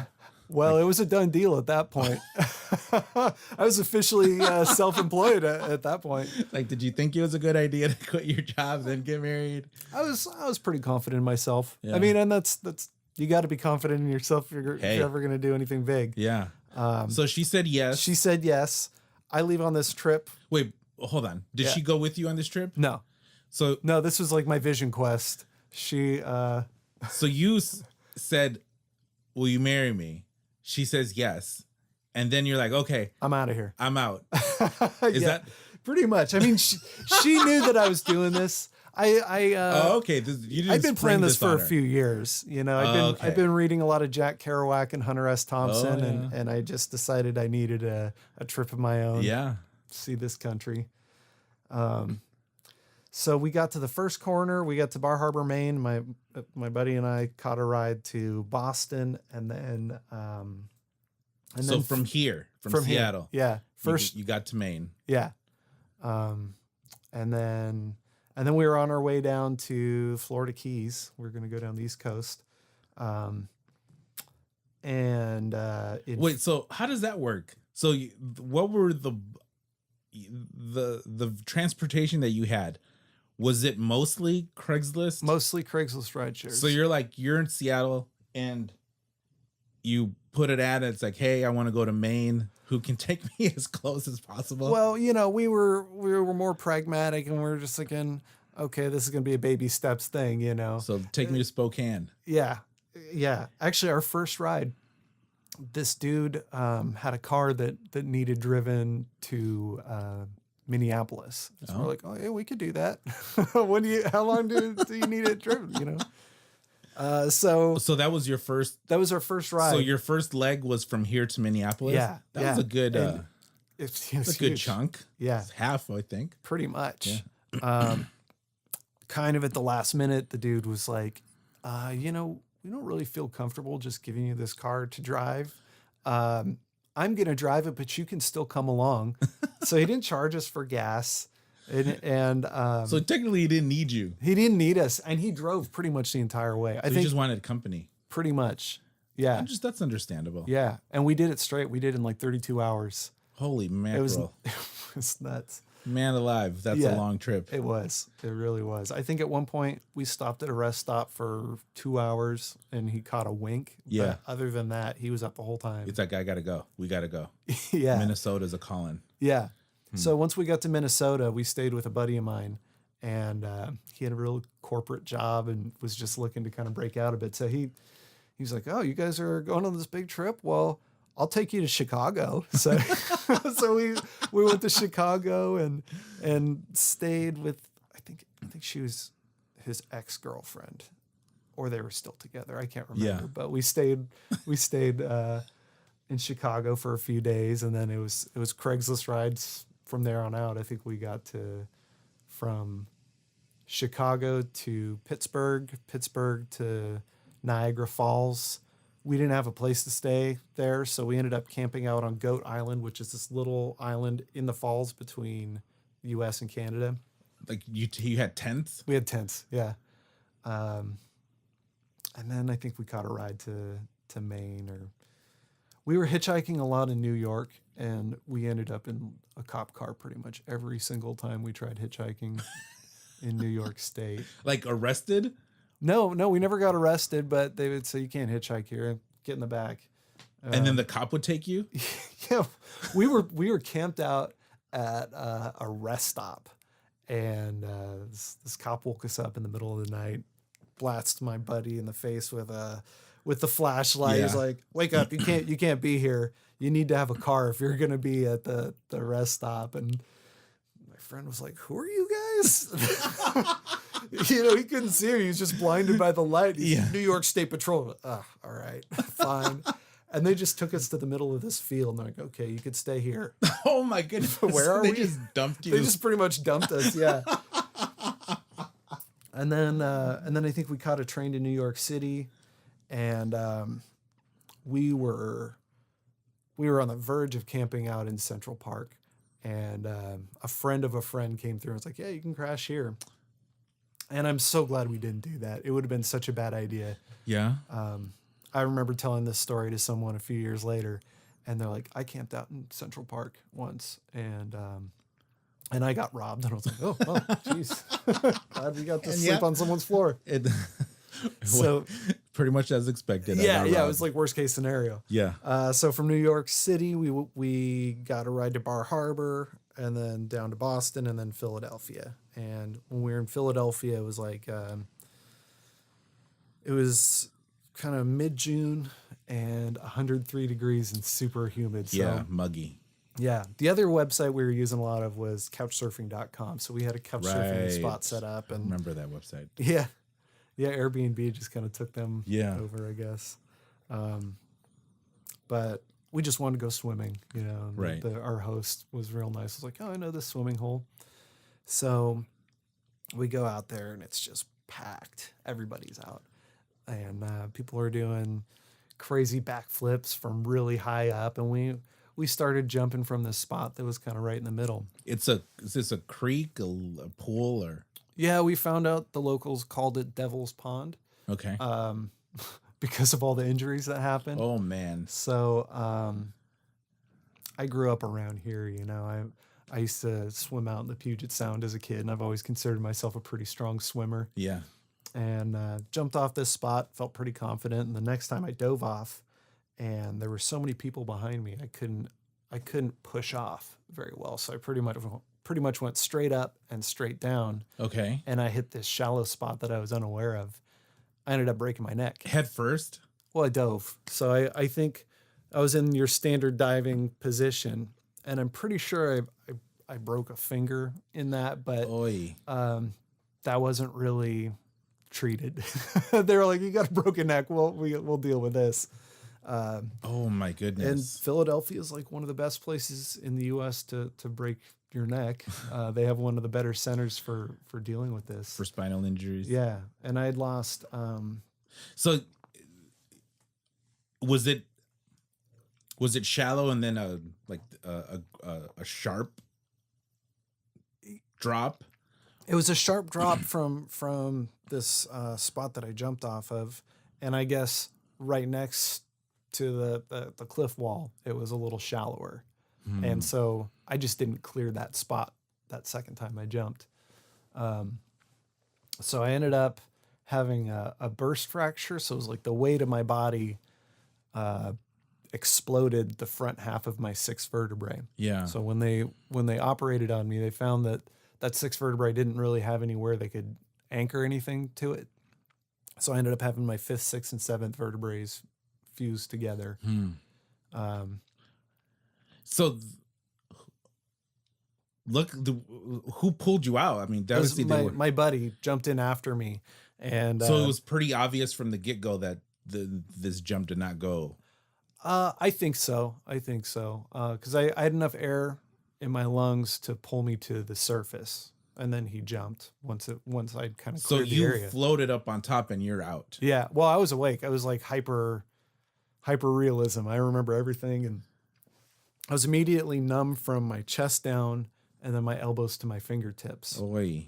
S2: Well, it was a done deal at that point. I was officially self-employed at that point.
S1: Like, did you think it was a good idea to quit your job then get married?
S2: I was pretty confident in myself.
S1: Yeah.
S2: I mean, and that's you got to be confident in yourself if you're ever going to do anything big.
S1: Yeah. So she said yes.
S2: She said yes. I leave on this trip.
S1: Wait, hold on. Did she go with you on this trip?
S2: No.
S1: So
S2: no, this was like my vision quest. She.
S1: So you said, "Will you marry me?" She says yes. And then you're like, okay,
S2: I'm out of here.
S1: I'm out. Is that
S2: pretty much? I mean, she knew that I was doing this.
S1: okay. You didn't
S2: I've been planning this for a
S1: her.
S2: few years. You know, I've been reading a lot of Jack Kerouac and Hunter S. Thompson, and I just decided I needed a trip of my own.
S1: Yeah.
S2: See this country. So we got to the first corner. We got to Bar Harbor, Maine. My buddy and I caught a ride to Boston, and then And
S1: so from Seattle,
S2: yeah, first
S1: you got to Maine,
S2: yeah, and then we were on our way down to Florida Keys. We were going to go down the East Coast,
S1: wait, so how does that work? So what were the transportation that you had? Was it mostly Craigslist?
S2: Mostly Craigslist ride shares.
S1: So you're in Seattle and you put it ad. It's like, hey, I want to go to Maine. Who can take me as close as possible?
S2: Well, we were more pragmatic, and we were just thinking, okay, this is going to be a baby steps thing,
S1: So take me to Spokane.
S2: Yeah. Actually, our first ride, this dude had a car that needed driven to Minneapolis. So we're like, oh yeah, we could do that. How long do you need it driven? So
S1: that was your first.
S2: That was our first ride.
S1: So your first leg was from here to Minneapolis.
S2: Yeah,
S1: that was a good.
S2: It's
S1: a good chunk.
S2: Yeah,
S1: it's half, I think.
S2: Pretty much. Yeah. Kind of at the last minute, the dude was like, we don't really feel comfortable just giving you this car to drive. I'm going to drive it, but you can still come along. So he didn't charge us for gas. And
S1: so technically he didn't need you.
S2: He didn't need us. And he drove pretty much the entire way. I think
S1: he just wanted company.
S2: Pretty much. Yeah.
S1: That's understandable.
S2: Yeah. And we did it straight. We did it in like 32 hours.
S1: Holy mackerel.
S2: It was nuts.
S1: Man alive. That's a long trip.
S2: It was. It really was. I think at one point we stopped at a rest stop for 2 hours and he caught a wink.
S1: Yeah.
S2: But other than that, he was up the whole time.
S1: It's like, I got to go. We got to go.
S2: Yeah.
S1: Minnesota's a calling.
S2: Yeah. So once we got to Minnesota, we stayed with a buddy of mine, and he had a real corporate job and was just looking to kind of break out a bit. So he's like, "Oh, you guys are going on this big trip? Well, I'll take you to Chicago." So so we went to Chicago and stayed with I think she was his ex-girlfriend, or they were still together. I can't remember.
S1: Yeah.
S2: But we stayed in Chicago for a few days, and then it was Craigslist rides from there on out. I think we got from Chicago to Pittsburgh to Niagara Falls. We didn't have a place to stay there, so we ended up camping out on Goat Island, which is this little island in the falls between the U.S. and Canada.
S1: Like you had tents?
S2: We had tents, yeah. And then I think we caught a ride to Maine, or we were hitchhiking a lot in New York, and we ended up in a cop car pretty much every single time we tried hitchhiking in New York State.
S1: Like arrested?
S2: No, we never got arrested, but they would say, you can't hitchhike here. Get in the back.
S1: And then the cop would take you?
S2: Yeah. We were camped out at a rest stop, and this cop woke us up in the middle of the night, blasted my buddy in the face with the flashlight.
S1: Yeah.
S2: He's like, "Wake up! You can't be here. You need to have a car if you're gonna be at the rest stop." And my friend was like, "Who are you guys?" He couldn't see her. He was just blinded by the light. New York State Patrol. All right, fine. And they just took us to the middle of this field. And they're like, "Okay, you could stay here."
S1: Oh my goodness!
S2: Where are we?
S1: They just dumped you.
S2: They just pretty much dumped us. Yeah. And then I think we caught a train to New York City. And we were on the verge of camping out in Central Park, and a friend of a friend came through and was like, "Yeah, you can crash here." And I'm so glad we didn't do that. It would have been such a bad idea.
S1: Yeah.
S2: I remember telling this story to someone a few years later, and they're like, "I camped out in Central Park once, and I got robbed." And I was like, "Oh, jeez, glad we got to sleep on someone's floor." So
S1: pretty much as expected.
S2: Yeah, it was like worst case scenario.
S1: Yeah.
S2: So from New York City, we got a ride to Bar Harbor, and then down to Boston, and then Philadelphia. And when we were in Philadelphia, it was like it was kind of mid-June and 103 degrees and super humid. So,
S1: yeah, muggy.
S2: Yeah. The other website we were using a lot of was couchsurfing.com. So we had a couchsurfing spot set up. And
S1: remember that website.
S2: Yeah. Yeah, Airbnb just kind of took them over, I guess. But we just wanted to go swimming,
S1: Right.
S2: Our host was real nice. I was like, "Oh, I know this swimming hole." So we go out there and it's just packed. Everybody's out. And people are doing crazy backflips from really high up, and we started jumping from this spot that was kind of right in the middle.
S1: Is this a creek, a pool, or?
S2: Yeah, we found out the locals called it Devil's Pond.
S1: Okay.
S2: Because of all the injuries that happened.
S1: Oh man.
S2: So I grew up around here, you know. I used to swim out in the Puget Sound as a kid, and I've always considered myself a pretty strong swimmer.
S1: Yeah.
S2: And jumped off this spot, felt pretty confident. And the next time I dove off, and there were so many people behind me, I couldn't push off very well. So I pretty much went straight up and straight down.
S1: Okay.
S2: And I hit this shallow spot that I was unaware of. I ended up breaking my neck.
S1: Head first?
S2: Well, I dove. So I think I was in your standard diving position, and I'm pretty sure I broke a finger in that, but that wasn't really treated. They were like, "You got a broken neck. We'll deal with this."
S1: Oh my goodness!
S2: And Philadelphia is like one of the best places in the U.S. to break your neck. They have one of the better centers for dealing with this,
S1: for spinal injuries.
S2: Yeah, and I had lost.
S1: So was it shallow and then a sharp drop?
S2: It was a sharp drop from this spot that I jumped off of, and I guess right next to the cliff wall, it was a little shallower. And so I just didn't clear that spot that second time I jumped. So I ended up having a burst fracture. So it was like the weight of my body exploded the front half of my 6th vertebrae.
S1: Yeah.
S2: So when they operated on me, they found that 6th vertebrae didn't really have anywhere they could anchor anything to it. So I ended up having my 5th, 6th, and 7th vertebrae fused together.
S1: So, who pulled you out? I mean,
S2: my buddy jumped in after me, and
S1: so it was pretty obvious from the get-go that this jump did not go.
S2: I think so. Because I had enough air in my lungs to pull me to the surface, and then he jumped once I'd kind of cleared the area.
S1: So you floated up on top, and you're out.
S2: Yeah. Well, I was awake. I was like hyper realism. I remember everything, and I was immediately numb from my chest down and then my elbows to my fingertips.
S1: Oy.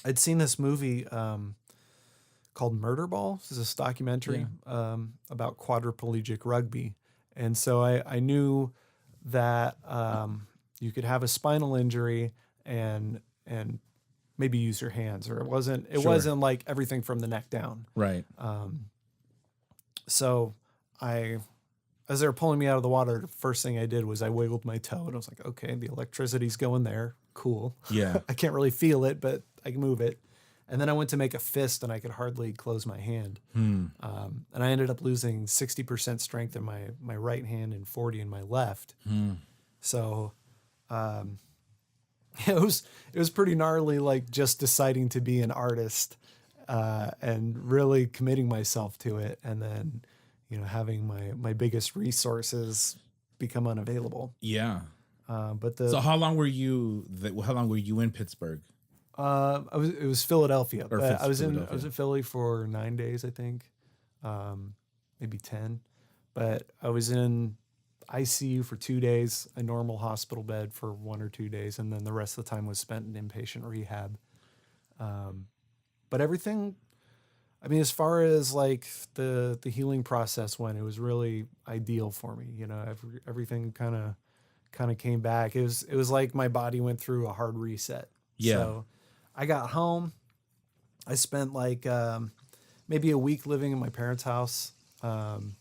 S2: I'd seen this movie called Murderball. This is this documentary about quadriplegic rugby. And so I knew that you could have a spinal injury and maybe use your hands, or it wasn't like everything from the neck down.
S1: Right.
S2: So as they were pulling me out of the water, the first thing I did was I wiggled my toe, and I was like, okay, the electricity's going there. Cool.
S1: Yeah.
S2: I can't really feel it, but I can move it. And then I went to make a fist, and I could hardly close my hand. And I ended up losing 60% strength in my right hand and 40 in my left. So it was pretty gnarly, like just deciding to be an artist and really committing myself to it. And then, having my biggest resources become unavailable.
S1: Yeah.
S2: So
S1: how long were you in Pittsburgh?
S2: It was Philadelphia. I was
S1: Philadelphia.
S2: in Philly for 9 days, I think, maybe 10. But I was in ICU for 2 days, a normal hospital bed for 1 or 2 days, and then the rest of the time was spent in inpatient rehab. But everything, I mean, as far as like the healing process went, it was really ideal for me. Everything kind of came back. It was like my body went through a hard reset.
S1: Yeah.
S2: So I got home. I spent like maybe a week living in my parents' house. And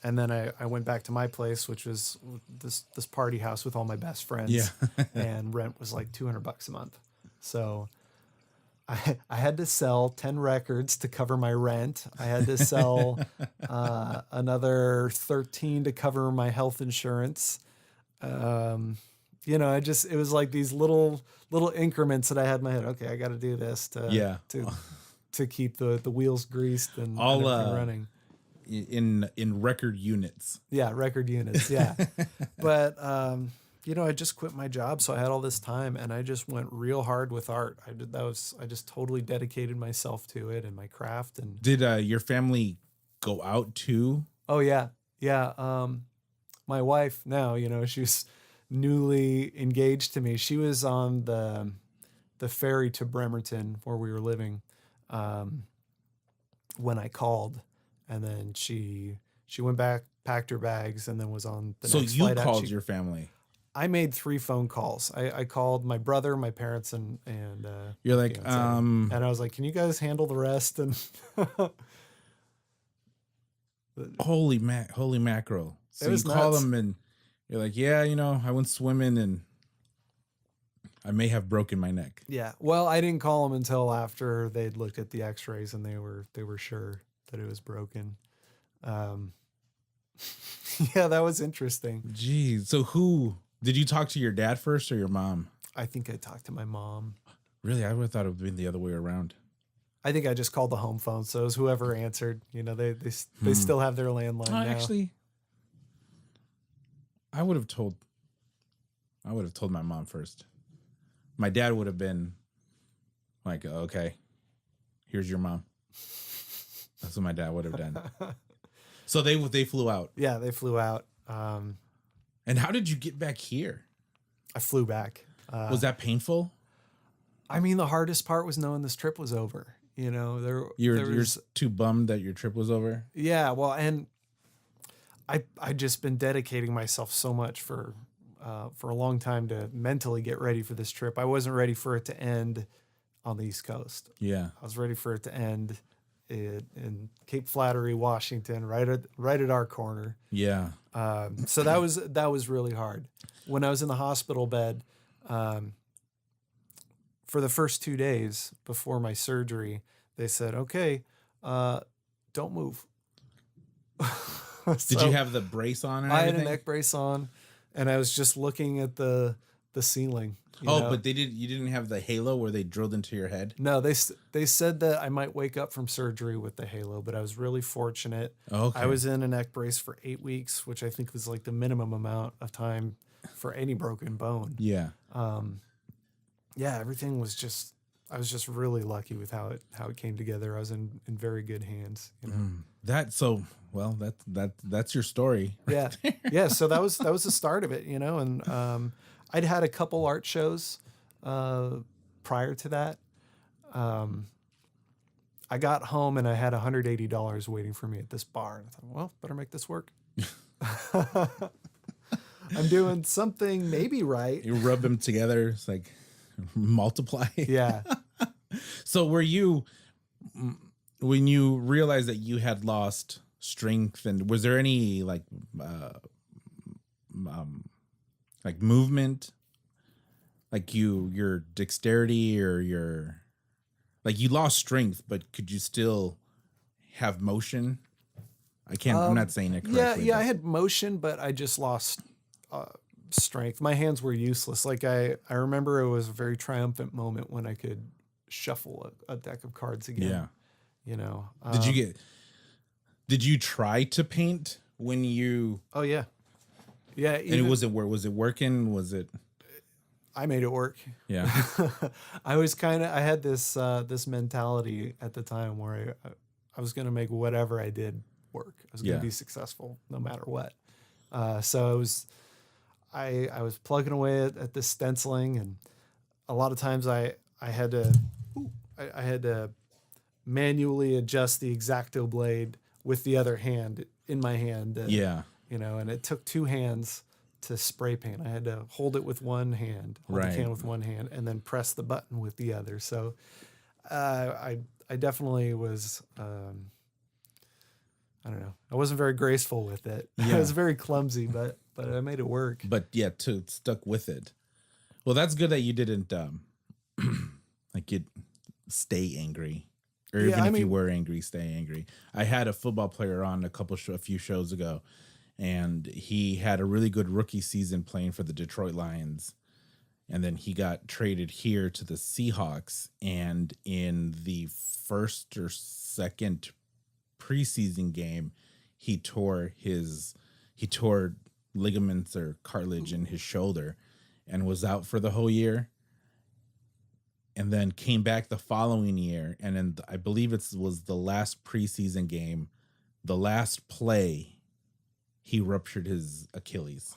S2: then I went back to my place, which was this party house with all my best friends.
S1: Yeah.
S2: And rent was like $200 a month. So I had to sell 10 records to cover my rent. I had to sell another 13 to cover my health insurance. It was like these little increments that I had in my head. Okay, I got to do this to keep the wheels greased and everything running.
S1: In record units.
S2: Yeah, record units. Yeah. But, I just quit my job. So I had all this time, and I just went real hard with art. I just totally dedicated myself to it and my craft. And
S1: did your family go out to
S2: Oh yeah. Yeah. My wife now, she's newly engaged to me. She was on the ferry to Bremerton where we were living when I called, and then she went back, packed her bags, and then was on the next flight out.
S1: So you called your family.
S2: I made 3 phone calls. I called my brother, my parents, and
S1: you're like,
S2: and I was like, "Can you guys handle the rest?" And
S1: holy mackerel! So you call them and you're like, "Yeah, I went swimming and I may have broken my neck."
S2: Yeah. Well, I didn't call them until after they'd looked at the X-rays and they were sure that it was broken. Yeah, that was interesting.
S1: Geez. So who did you talk to, your dad first or your mom?
S2: I think I talked to my mom.
S1: Really? I would have thought it would have been the other way around.
S2: I think I just called the home phone. So it was whoever answered, they still have their landline now.
S1: Actually, I would have told my mom first. My dad would have been like, "Okay, here's your mom." That's what my dad would have done. So they flew out.
S2: Yeah, they flew out.
S1: And how did you get back here?
S2: I flew back.
S1: Was that painful?
S2: I mean, the hardest part was knowing this trip was over.
S1: You're too bummed that your trip was over.
S2: Yeah, well, and I just been dedicating myself so much for a long time to mentally get ready for this trip. I wasn't ready for it to end on the East Coast.
S1: Yeah,
S2: I was ready for it to end in Cape Flattery, Washington, right at our corner.
S1: Yeah.
S2: So that was really hard. When I was in the hospital bed, for the first 2 days before my surgery, they said, "Okay, don't move."
S1: Did you have the brace on?
S2: I had a neck brace on, and I was just looking at the ceiling.
S1: But you didn't have the halo where they drilled into your head?
S2: No, they said that I might wake up from surgery with the halo, but I was really fortunate.
S1: Okay.
S2: I was in a neck brace for 8 weeks, which I think was like the minimum amount of time for any broken bone.
S1: Yeah.
S2: Yeah, everything was just, I was just really lucky with how it came together. I was in very good hands.
S1: That's your story.
S2: Yeah. Yeah. So that was the start of it, and I'd had a couple art shows prior to that. I got home and I had $180 waiting for me at this bar. And I thought, well, better make this work. I'm doing something maybe right.
S1: You rub them together. It's like multiply.
S2: Yeah.
S1: So when you realized that you had lost strength, and was there any like movement, like your dexterity or your, like you lost strength, but could you still have motion? I'm not saying it correctly.
S2: Yeah, I had motion, but I just lost strength. My hands were useless. Like I remember it was a very triumphant moment when I could shuffle a deck of cards again.
S1: Yeah. Did you try to paint when you?
S2: Oh yeah. Yeah.
S1: And was it working? Was it?
S2: I made it work.
S1: Yeah.
S2: I had this mentality at the time where I was going to make whatever I did work. I was going to be successful no matter what. So I was plugging away at this stenciling, and a lot of times I had to manually adjust the X-Acto blade with the other hand in my hand. And it took 2 hands to spray paint. I had to hold it with one hand, hold the can with one hand, and then press the button with the other. So I definitely was, I don't know. I wasn't very graceful with it. Yeah. I was very clumsy, but I made it work.
S1: But yeah, stuck with it. Well, that's good that you didn't stay angry. Or even if you were angry, stay angry. I had a football player on a few shows ago, and he had a really good rookie season playing for the Detroit Lions. And then he got traded here to the Seahawks. And in the first or second preseason game, he tore ligaments or cartilage in his shoulder and was out for the whole year. And then came back the following year. And then I believe it was the last preseason game. The last play, he ruptured his Achilles,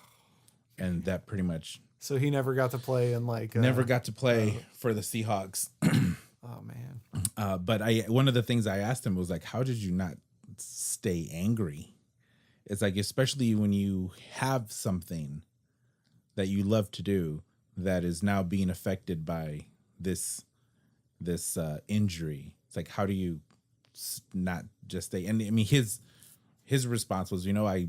S1: and that pretty much.
S2: So he never got to play in like.
S1: Never got to play for the Seahawks.
S2: Oh man.
S1: But one of the things I asked him was like, how did you not stay angry? It's like, especially when you have something that you love to do that is now being affected by this injury. It's like, how do you not just stay? And I mean, his response was, I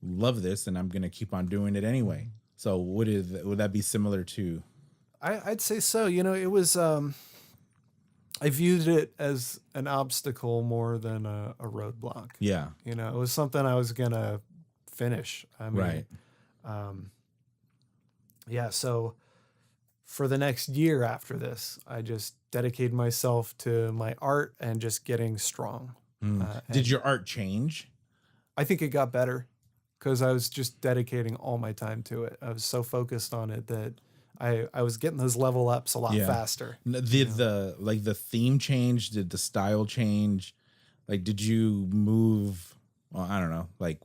S1: love this and I'm going to keep on doing it anyway. So would that be similar to?
S2: I'd say so. It was, I viewed it as an obstacle more than a roadblock.
S1: Yeah.
S2: It was something I was going to finish. I mean,
S1: right.
S2: Yeah. So for the next year after this, I just dedicated myself to my art and just getting strong.
S1: Did your art change?
S2: I think it got better because I was just dedicating all my time to it. I was so focused on it that I was getting those level ups a lot faster.
S1: Did the theme change? Did the style change? Like, did you move? Well, I don't know. Like,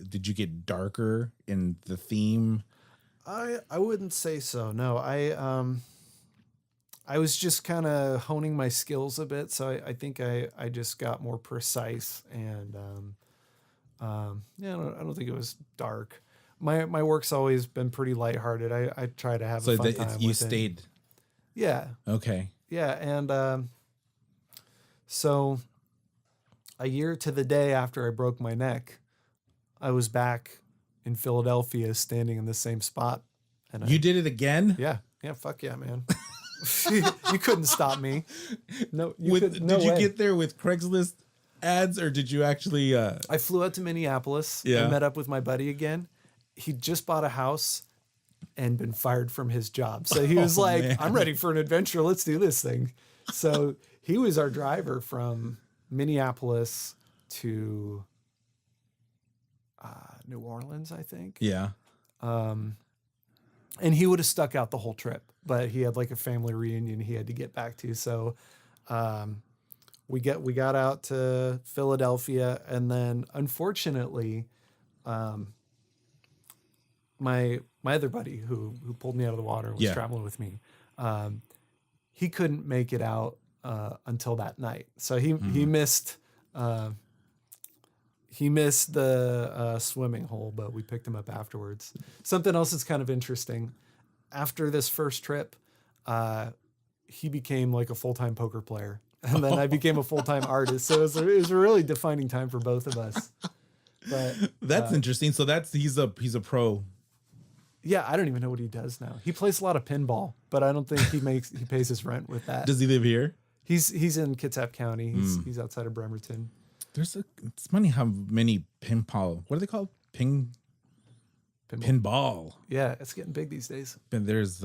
S1: did you get darker in the theme?
S2: I wouldn't say so. No, I was just kind of honing my skills a bit. So I think I just got more precise and I don't think it was dark. My work's always been pretty lighthearted. I try to have a fun time.
S1: You stayed.
S2: Yeah.
S1: Okay.
S2: Yeah, and so a year to the day after I broke my neck, I was back in Philadelphia, standing in the same spot. And
S1: you did it again?
S2: Yeah. Fuck yeah, man. You couldn't stop me. No,
S1: did you get there with Craigslist ads, or did you actually?
S2: I flew out to Minneapolis and met up with my buddy again. He just bought a house and been fired from his job. So he was like, man. I'm ready for an adventure. Let's do this thing. So he was our driver from Minneapolis to New Orleans, I think.
S1: Yeah.
S2: And he would have stuck out the whole trip, but he had like a family reunion he had to get back to. So we got out to Philadelphia, and then unfortunately, my other buddy who pulled me out of the water and was traveling with me, he couldn't make it out until that night. So he missed the swimming hole, but we picked him up afterwards. Something else that's kind of interesting. After this first trip, he became like a full-time poker player, and then I became a full-time artist. So it was a really defining time for both of us. But
S1: that's interesting. So he's a pro.
S2: Yeah, I don't even know what he does now. He plays a lot of pinball, but I don't think he pays his rent with that.
S1: Does he live here?
S2: He's in Kitsap County. He's outside of Bremerton.
S1: It's funny how many pinball. What are they called? Pinball.
S2: Yeah, it's getting big these days.
S1: And there's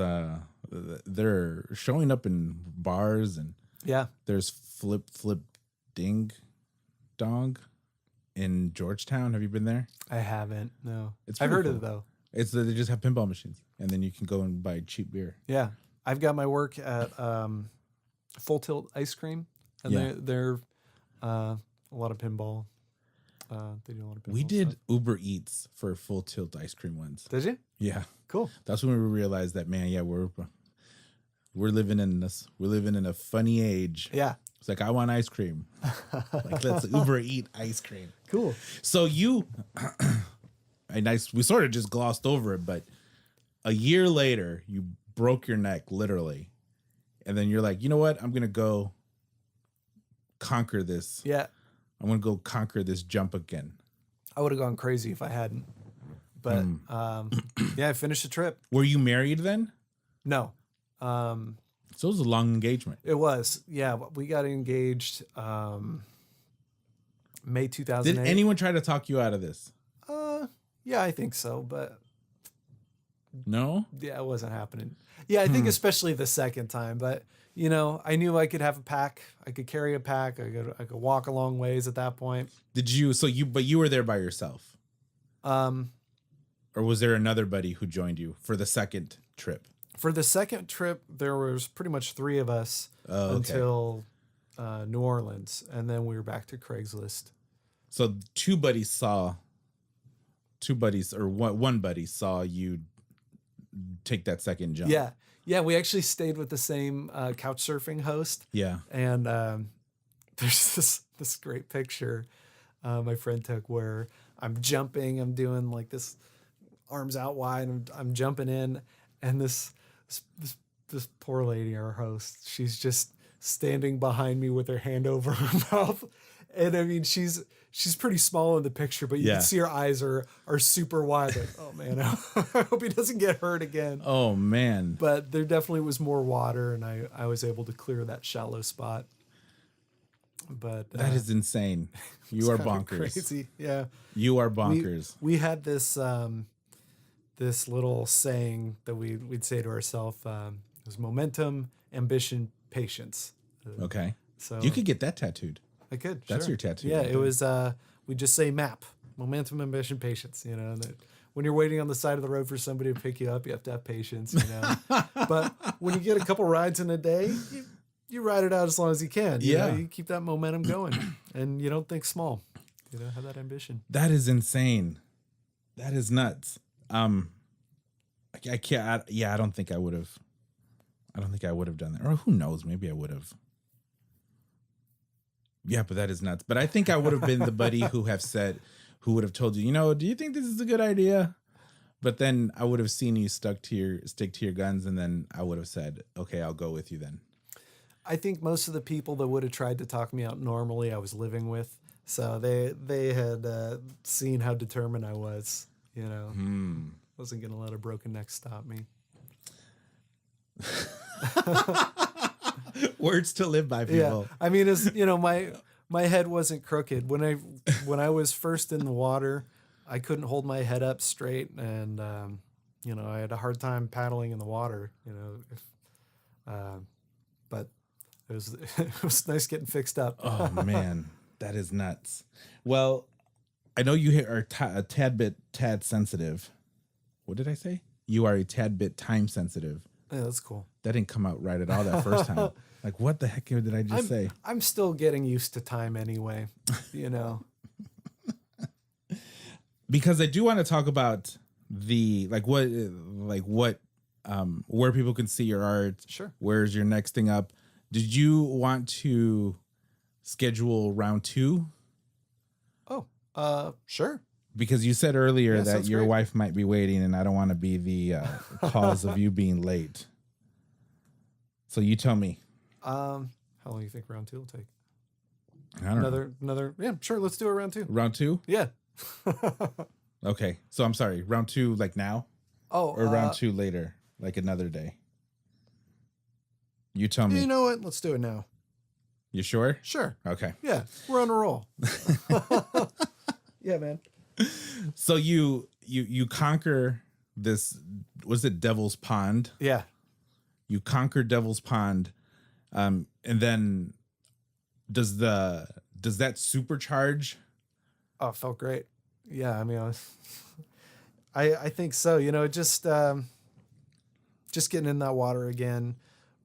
S1: they're showing up in bars, and there's flip ding dong in Georgetown. Have you been there?
S2: I haven't. No, I've heard of it though.
S1: They just have pinball machines, and then you can go and buy cheap beer.
S2: Yeah, I've got my work at Full Tilt Ice Cream, and they're a lot of pinball. They do a lot of pinball.
S1: We did Uber Eats for Full Tilt Ice Cream once.
S2: Did you?
S1: Yeah,
S2: cool.
S1: That's when we realized that, man. Yeah, we're living in this. We're living in a funny age.
S2: Yeah,
S1: it's like, I want ice cream. Like, let's Uber eat ice cream.
S2: Cool.
S1: So we sort of just glossed over it, but a year later, you broke your neck, literally. And then you're like, you know what? I'm going to go conquer this.
S2: Yeah.
S1: I'm going to go conquer this jump again.
S2: I would have gone crazy if I hadn't. But I finished the trip.
S1: Were you married then?
S2: No.
S1: So it was a long engagement.
S2: It was. Yeah. We got engaged May 2008.
S1: Did anyone try to talk you out of this?
S2: Yeah, I think so, but
S1: no?
S2: Yeah, it wasn't happening. Yeah, I think especially the second time, but I knew I could have a pack. I could carry a pack. I could walk a long ways at that point.
S1: But you were there by yourself? Or was there another buddy who joined you for the second trip?
S2: For the second trip, there was pretty much 3 of us until New Orleans, and then we were back to Craigslist.
S1: So 2 buddies saw two buddies or one buddy saw you take that second jump.
S2: Yeah. We actually stayed with the same couch surfing host.
S1: Yeah.
S2: And there's this great picture my friend took where I'm jumping. I'm doing like this arms out wide. And I'm jumping in, and this poor lady, our host, she's just standing behind me with her hand over her mouth. And I mean, she's pretty small in the picture, but you can see her eyes are super wide. Like, oh man, I hope he doesn't get hurt again.
S1: Oh man.
S2: But there definitely was more water, and I was able to clear that shallow spot. But
S1: that is insane. You are bonkers.
S2: Crazy. Yeah.
S1: You are bonkers.
S2: We had this this little saying that we'd say to ourselves, it was momentum, ambition, patience.
S1: Okay.
S2: So
S1: you could get that tattooed.
S2: I could.
S1: That's
S2: sure.
S1: your tattoo.
S2: Yeah,
S1: right
S2: it was. We just say MAP: momentum, ambition, patience. You know, that when you're waiting on the side of the road for somebody to pick you up, you have to have patience. You know, but when you get a couple rides in a day, you ride it out as long as you can. You know, you keep that momentum going, and you don't think small. You know, have that ambition.
S1: That is insane. That is nuts. I can't. I don't think I would have. I don't think I would have done that. Or who knows? Maybe I would have. Yeah, but that is nuts. But I think I would have been the buddy who would have told you, you know, do you think this is a good idea? But then I would have seen you stick to your guns, and then I would have said, okay, I'll go with you then.
S2: I think most of the people that would have tried to talk me out normally I was living with. So they had seen how determined I was, you know. Wasn't going to let a broken neck stop me.
S1: Words to live by, people.
S2: Yeah. I mean, as you know, my head wasn't crooked. When I was first in the water, I couldn't hold my head up straight, and you know, I had a hard time paddling in the water. You know, but it was nice getting fixed up.
S1: Oh man, that is nuts. Well, I know you are a tad sensitive. What did I say? You are a tad bit time sensitive.
S2: Yeah, that's cool.
S1: That didn't come out right at all that first time. Like, what the heck did I just say?
S2: I'm still getting used to time anyway, you know.
S1: Because I do want to talk about where people can see your art.
S2: Sure.
S1: Where's your next thing up? Did you want to schedule round 2?
S2: Oh, sure.
S1: Because you said earlier that your wife might be waiting, and I don't want to be the cause of you being late. So you tell me.
S2: How long do you think round 2 will take?
S1: I don't know.
S2: Another. Yeah, sure. Let's do a round 2.
S1: Round 2?
S2: Yeah.
S1: Okay. So I'm sorry. Round 2, like now?
S2: Oh,
S1: or round 2 later, like another day. You tell me.
S2: You know what? Let's do it now.
S1: You sure?
S2: Sure.
S1: Okay.
S2: Yeah, we're on a roll. Yeah, man.
S1: So you conquer this. Was it Devil's Pond?
S2: Yeah.
S1: You conquer Devil's Pond, and then does that supercharge?
S2: Oh, it felt great. Yeah, I mean, I think so. You know, just getting in that water again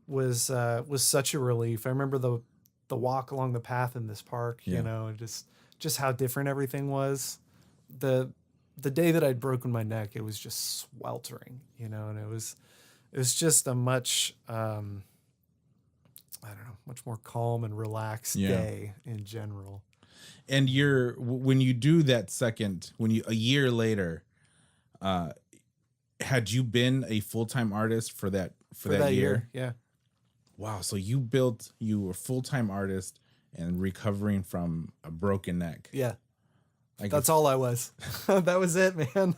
S2: was such a relief. I remember the walk along the path in this park.
S1: Yeah.
S2: You know, just how different everything was. The day that I'd broken my neck, it was just sweltering. You know, and it was just a much much more calm and relaxed day in general.
S1: And when you do that second, a year later, had you been a full-time artist for that year?
S2: Yeah.
S1: Wow. So you were a full-time artist and recovering from a broken neck.
S2: Yeah. That's all I was. That was it, man.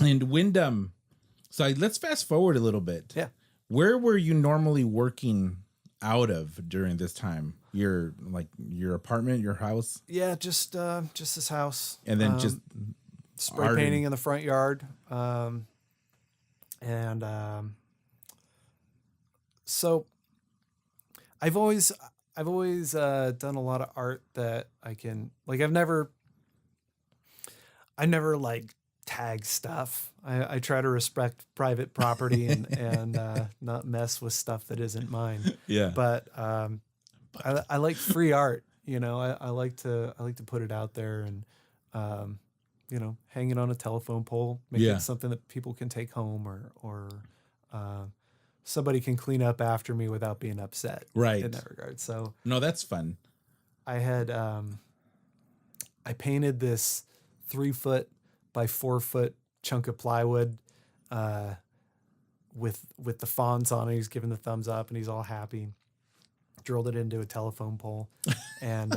S1: And Wyndham. So let's fast forward a little bit.
S2: Yeah.
S1: Where were you normally working out of during this time? Your apartment, your house?
S2: Yeah, just this house.
S1: And then just
S2: spray painting in the front yard. So I've always done a lot of art that I can, like, I never like tag stuff. I try to respect private property and not mess with stuff that isn't mine.
S1: Yeah.
S2: But I like free art. You know, I like to put it out there, and hanging on a telephone pole, make it something that people can take home, or somebody can clean up after me without being upset.
S1: Right.
S2: In that regard. So
S1: no, that's fun.
S2: I had I painted this 3-foot by 4-foot chunk of plywood with the fawns on it. He's giving the thumbs up and he's all happy. Drilled it into a telephone pole, and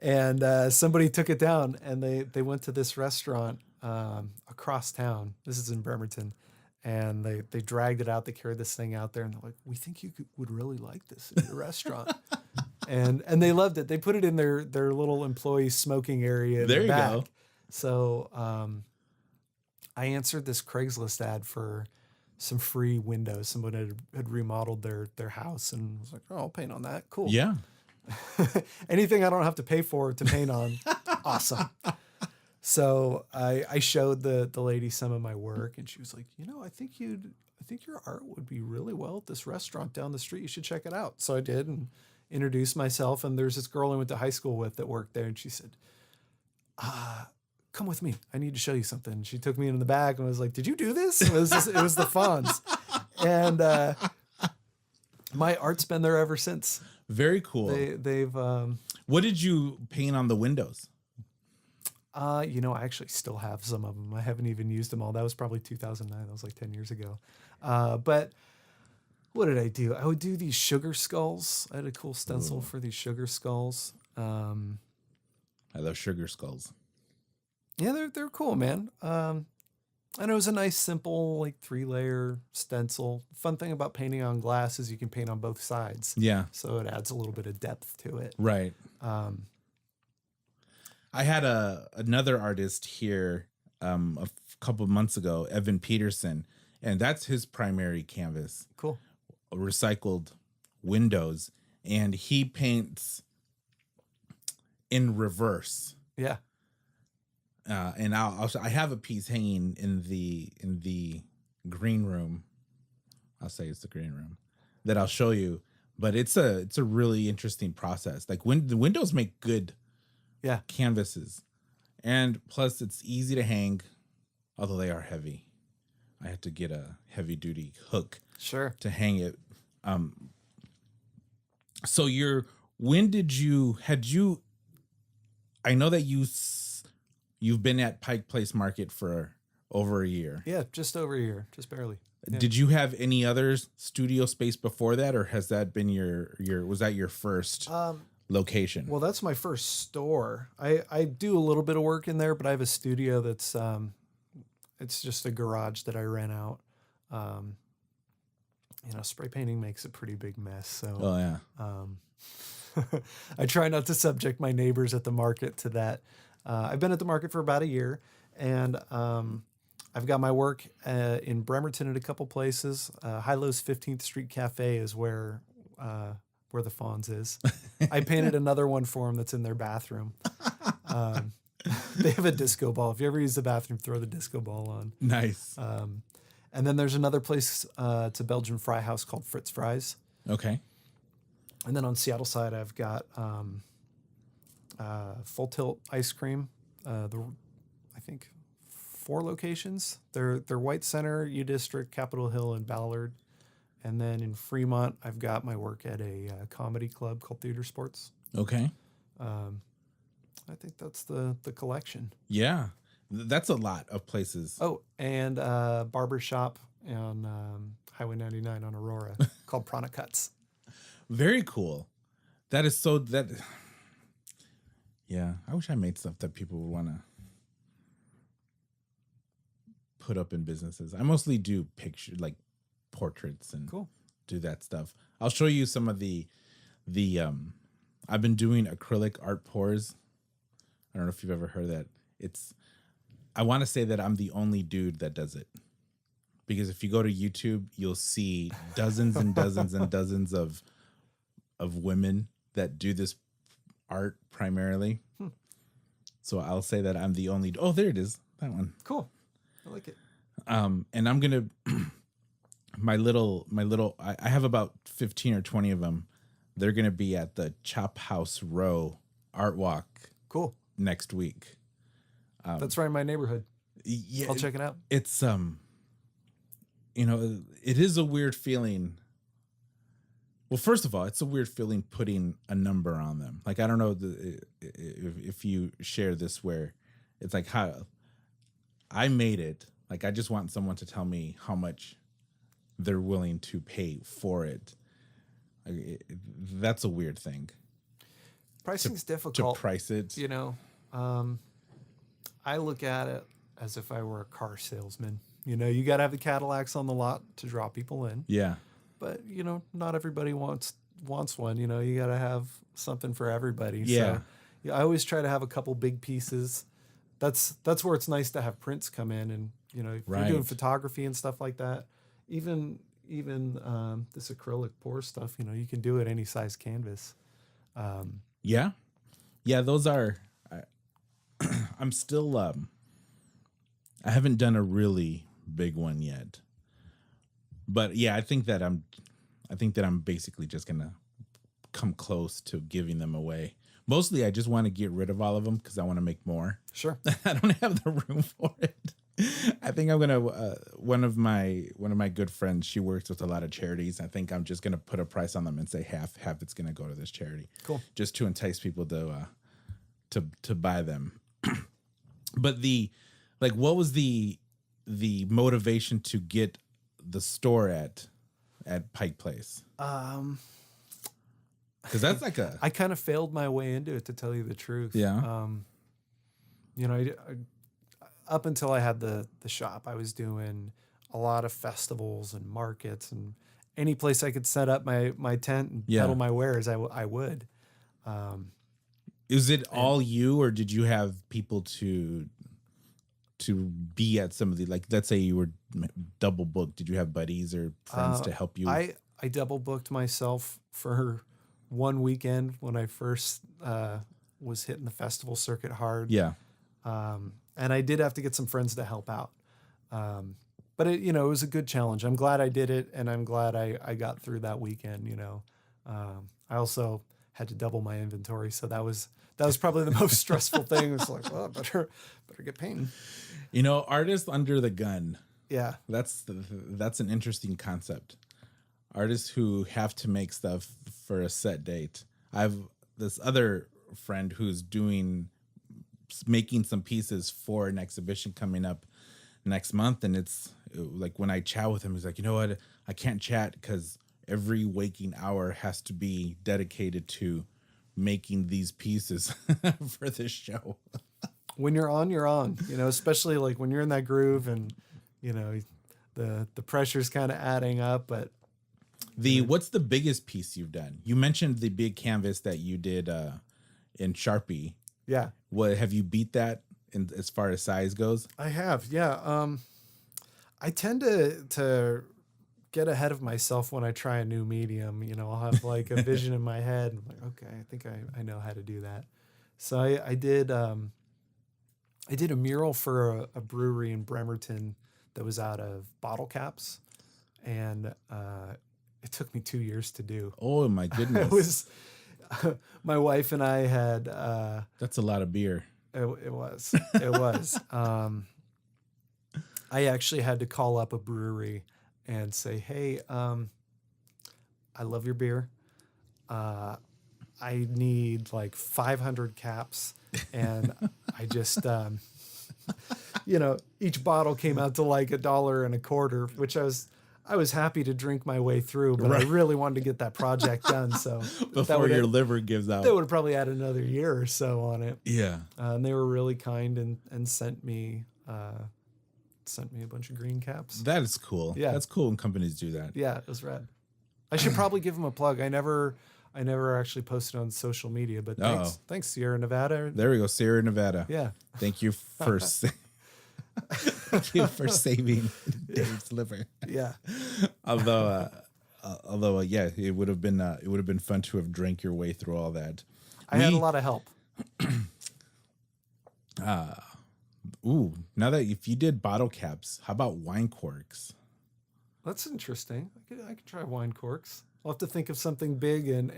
S2: and somebody took it down, and they went to this restaurant across town. This is in Bremerton, and they dragged it out. They carried this thing out there, and they're like, "We think you would really like this in your restaurant." And they loved it. They put it in their little employee smoking area in the back. Go. So I answered this Craigslist ad for some free windows. Someone had remodeled their house, and was like, "Oh, I'll paint on that. Cool."
S1: Yeah.
S2: Anything I don't have to pay for to paint on, awesome. So I showed the lady some of my work, and she was like, I think your art would be really well at this restaurant down the street. You should check it out. So I did, and introduced myself. And there's this girl I went to high school with that worked there, and she said, "Come with me. I need to show you something." She took me into the back and was like, "Did you do this?" It was the Fonz. And my art's been there ever since.
S1: Very cool.
S2: They've
S1: what did you paint on the windows?
S2: I actually still have some of them. I haven't even used them all. That was probably 2009. That was like 10 years ago. But what did I do? I would do these sugar skulls. I had a cool stencil for these sugar skulls.
S1: I love sugar skulls.
S2: Yeah, they're cool, man. And it was a nice, simple, like 3-layer stencil. Fun thing about painting on glass is you can paint on both sides.
S1: Yeah.
S2: So it adds a little bit of depth to it.
S1: Right. I had another artist here a couple of months ago, Evan Peterson, and that's his primary canvas.
S2: Cool.
S1: Recycled windows, and he paints in reverse.
S2: Yeah.
S1: And I have a piece hanging in the green room. I'll say it's the green room that I'll show you, but it's a really interesting process. Like when the windows make good canvases, and plus it's easy to hang, although they are heavy. I had to get a heavy duty hook to hang it. So I know that you've been at Pike Place Market for over a year.
S2: Yeah, just over a year, just barely. Yeah.
S1: Did you have any other studio space before that, or has that been was that your first location?
S2: Well, that's my first store. I do a little bit of work in there, but I have a studio that's it's just a garage that I rent out. Spray painting makes a pretty big mess. So I try not to subject my neighbors at the market to that. I've been at the market for about a year, and I've got my work in Bremerton at a couple places. High-Lo's 15th Street Cafe is where the Fonz is. I painted another one for them that's in their bathroom. They have a disco ball. If you ever use the bathroom, throw the disco ball on.
S1: Nice.
S2: And then there's another place, it's a Belgian fry house called Fritz Fries.
S1: Okay.
S2: And then on Seattle side, I've got Full Tilt Ice Cream. I think 4 locations. They're White Center, U District, Capitol Hill, and Ballard. And then in Fremont, I've got my work at a comedy club called Theater Sports.
S1: Okay.
S2: I think that's the collection.
S1: Yeah. That's a lot of places.
S2: Oh, and barber shop on Highway 99 on Aurora called Prana Cuts.
S1: Very cool. That is so that. Yeah, I wish I made stuff that people would want to put up in businesses. I mostly do pictures, like portraits, and do that stuff. I'll show you some of the I've been doing acrylic art pours. I don't know if you've ever heard of that. I want to say that I'm the only dude that does it, because if you go to YouTube, you'll see dozens and dozens and dozens of women that do this art primarily. So I'll say that I'm the only. Oh, there it is. That one.
S2: Cool. I like it.
S1: And I'm gonna my little. I have about 15 or 20 of them. They're gonna be at the Chop House Row Art Walk.
S2: Cool.
S1: next week.
S2: That's right in my neighborhood.
S1: Yeah,
S2: I'll check it out.
S1: It's it is a weird feeling. Well, first of all, it's a weird feeling putting a number on them. Like, I don't know if you share this, where it's like, how I made it. Like, I just want someone to tell me how much they're willing to pay for it. That's a weird thing.
S2: Pricing's difficult
S1: to price it.
S2: I look at it as if I were a car salesman. You got to have the Cadillacs on the lot to draw people in.
S1: Yeah.
S2: But, not everybody wants one. You got to have something for everybody.
S1: Yeah.
S2: So, I always try to have a couple big pieces. That's where it's nice to have prints come in, and if you're doing photography and stuff like that, even this acrylic pour stuff, you can do it any size canvas.
S1: Yeah. Those are. I'm still. I haven't done a really big one yet, but yeah, I think that I'm basically just gonna come close to giving them away. Mostly, I just want to get rid of all of them because I want to make more.
S2: Sure.
S1: I don't have the room for it. I think I'm gonna. One of my good friends, she works with a lot of charities. I think I'm just gonna put a price on them and say half it's gonna go to this charity.
S2: Cool.
S1: Just to entice people to buy them. But what was the motivation to get the store at Pike Place? Because that's like
S2: I kind of failed my way into it, to tell you the truth.
S1: Yeah.
S2: I up until I had the shop, I was doing a lot of festivals and markets, and any place I could set up my tent and peddle my wares, I would.
S1: Is it all you, or did you have people to be at some of the, like, let's say you were double booked? Did you have buddies or friends to help you?
S2: I double booked myself for one weekend when I first was hitting the festival circuit hard.
S1: Yeah.
S2: And I did have to get some friends to help out. But it was a good challenge. I'm glad I did it, and I'm glad I got through that weekend. I also had to double my inventory, so that was probably the most stressful thing. It's like, well, better get painting.
S1: Artists under the gun.
S2: Yeah,
S1: that's an interesting concept. Artists who have to make stuff for a set date. I have this other friend who's making some pieces for an exhibition coming up next month, and it's like, when I chat with him, he's like, you know what, I can't chat because every waking hour has to be dedicated to making these pieces for this show.
S2: When you're on, you're on. Especially like when you're in that groove, and the pressure's kind of adding up. But
S1: what's the biggest piece you've done? You mentioned the big canvas that you did in Sharpie.
S2: Yeah.
S1: What have you beat that in as far as size goes?
S2: I have. Yeah. I tend to get ahead of myself when I try a new medium. I'll have like a vision in my head. I'm like, okay, I think I know how to do that. So I did a mural for a brewery in Bremerton that was out of bottle caps, and it took me 2 years to do.
S1: Oh my goodness!
S2: It was my wife and I had.
S1: That's a lot of beer.
S2: It was. I actually had to call up a brewery and say, hey, I love your beer. I need like 500 caps. And I just, each bottle came out to like $1.25, which I was happy to drink my way through, but I really wanted to get that project done. So
S1: before your liver gives out,
S2: that would have probably had another year or so on it.
S1: Yeah.
S2: And they were really kind and sent me a bunch of green caps.
S1: That is cool.
S2: Yeah.
S1: That's cool when companies do that.
S2: Yeah, it was rad. I should probably give them a plug. I never actually posted on social media, but thanks Sierra Nevada.
S1: There we go, Sierra Nevada.
S2: Yeah.
S1: Thank you for saving Dave's liver.
S2: Yeah.
S1: Although yeah, it would have been fun to have drank your way through all that.
S2: I had a lot of help.
S1: Now that if you did bottle caps, how about wine corks?
S2: That's interesting. I could try wine corks. I'll have to think of something big and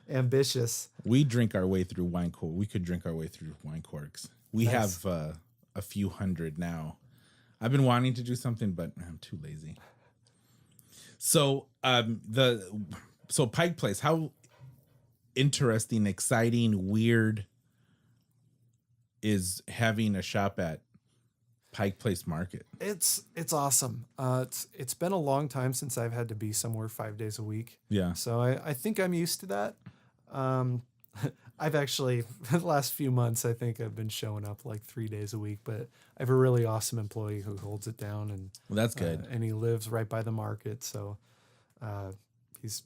S2: ambitious.
S1: We drink our way through wine cork. We could drink our way through wine corks. We
S2: Nice.
S1: have a few hundred now. I've been wanting to do something, but I'm too lazy. So Pike Place, how interesting, exciting, weird is having a shop at Pike Place Market?
S2: It's awesome. It's been a long time since I've had to be somewhere 5 days a week.
S1: Yeah.
S2: So I think I'm used to that. I've actually, the last few months, I think I've been showing up like 3 days a week, but I have a really awesome employee who holds it down, and
S1: Well, that's good.
S2: and he lives right by the market. So he's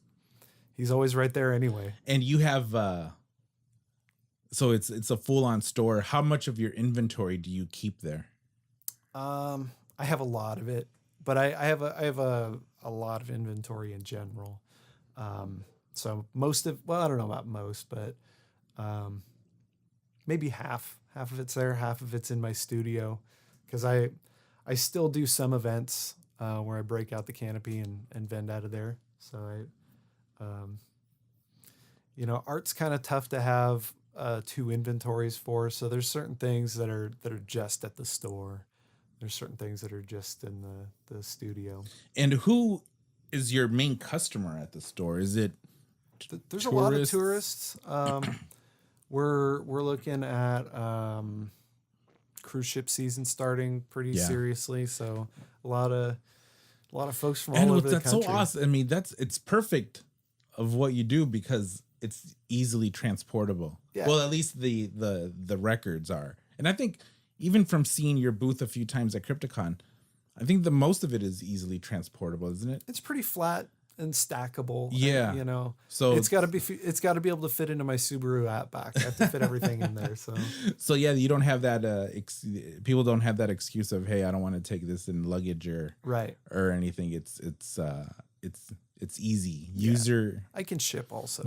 S2: always right there anyway.
S1: And you have so it's a full-on store. How much of your inventory do you keep there?
S2: I have a lot of it, but I have a lot of inventory in general. So most of, well, I don't know about most, but maybe half of it's there, half of it's in my studio, because I still do some events where I break out the canopy and vend out of there. So art's kind of tough to have two inventories for. So there's certain things that are just at the store. There's certain things that are just in the studio.
S1: And who is your main customer at the store? Is it
S2: There's a lot of tourists. We're looking at cruise ship season starting pretty seriously, so a lot of folks from all over the country.
S1: That's so awesome. I mean, it's perfect of what you do because it's easily transportable.
S2: Yeah.
S1: Well, at least the records are. And I think even from seeing your booth a few times at Crypticon, I think the most of it is easily transportable, isn't it?
S2: It's pretty flat and stackable.
S1: Yeah.
S2: So it's got to be able to fit into my Subaru Outback. I have to fit everything in there.
S1: So yeah, you don't have that people don't have that excuse of, hey, I don't want to take this in luggage or anything. It's easy. User
S2: I can ship also.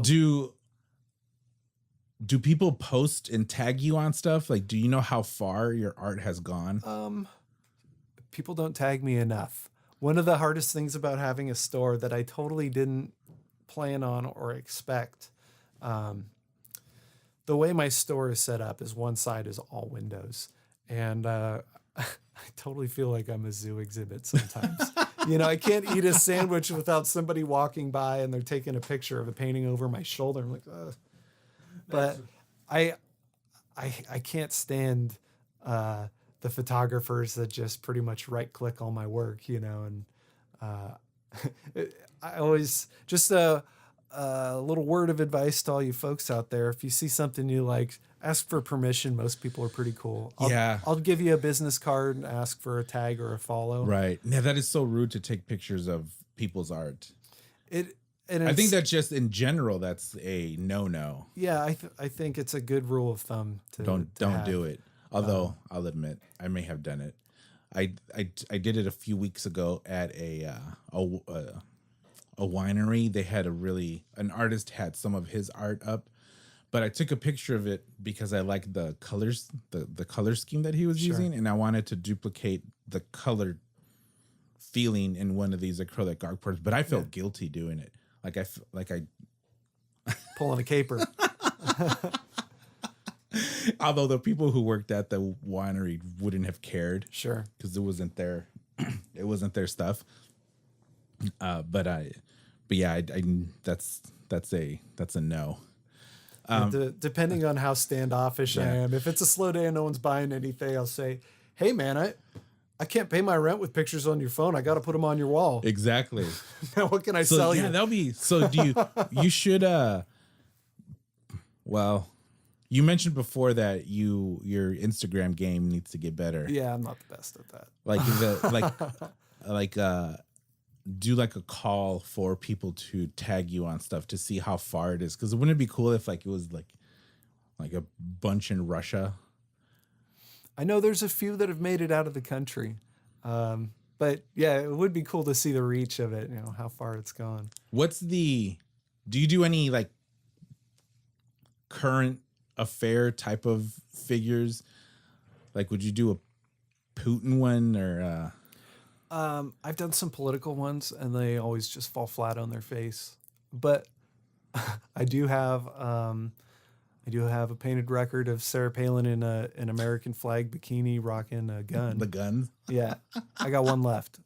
S1: Do people post and tag you on stuff? Like, do you know how far your art has gone?
S2: People don't tag me enough. One of the hardest things about having a store that I totally didn't plan on or expect, the way my store is set up is one side is all windows. And I totally feel like I'm a zoo exhibit sometimes. I can't eat a sandwich without somebody walking by and they're taking a picture of a painting over my shoulder. I'm like, ugh. But I can't stand the photographers that just pretty much right click all my work, and I always just a little word of advice to all you folks out there. If you see something you like, ask for permission. Most people are pretty cool. I'll give you a business card and ask for a tag or a follow.
S1: Right. Now that is so rude to take pictures of people's art.
S2: I
S1: think that just in general, that's a no.
S2: Yeah, I think it's a good rule of thumb to
S1: don't do it. Although I'll admit I may have done it. I did it a few weeks ago at a winery. They had an artist had some of his art up, but I took a picture of it because I liked the colors, the color scheme that he was using, and I wanted to duplicate the color feeling in one of these acrylic artboards. But I felt guilty doing it. Like I
S2: pulling a caper.
S1: Although the people who worked at the winery wouldn't have cared, because it wasn't their stuff. But that's a no.
S2: Depending on how standoffish I am, if it's a slow day and no one's buying anything, I'll say, "Hey, man, I can't pay my rent with pictures on your phone. I got to put them on your wall."
S1: Exactly.
S2: Now, what can I sell you?
S1: Yeah, that'll be. So you should. Well, you mentioned before that your Instagram game needs to get better.
S2: Yeah, I'm not the best at that.
S1: Do like a call for people to tag you on stuff to see how far it is. Because wouldn't it be cool if it was like a bunch in Russia?
S2: I know there's a few that have made it out of the country. But yeah, it would be cool to see the reach of it, how far it's gone.
S1: Do you do any current affair type of figures? Like, would you do a Putin one or?
S2: I've done some political ones and they always just fall flat on their face, but I do have a painted record of Sarah Palin in an American flag bikini rocking a gun.
S1: The guns?
S2: Yeah. I got one left.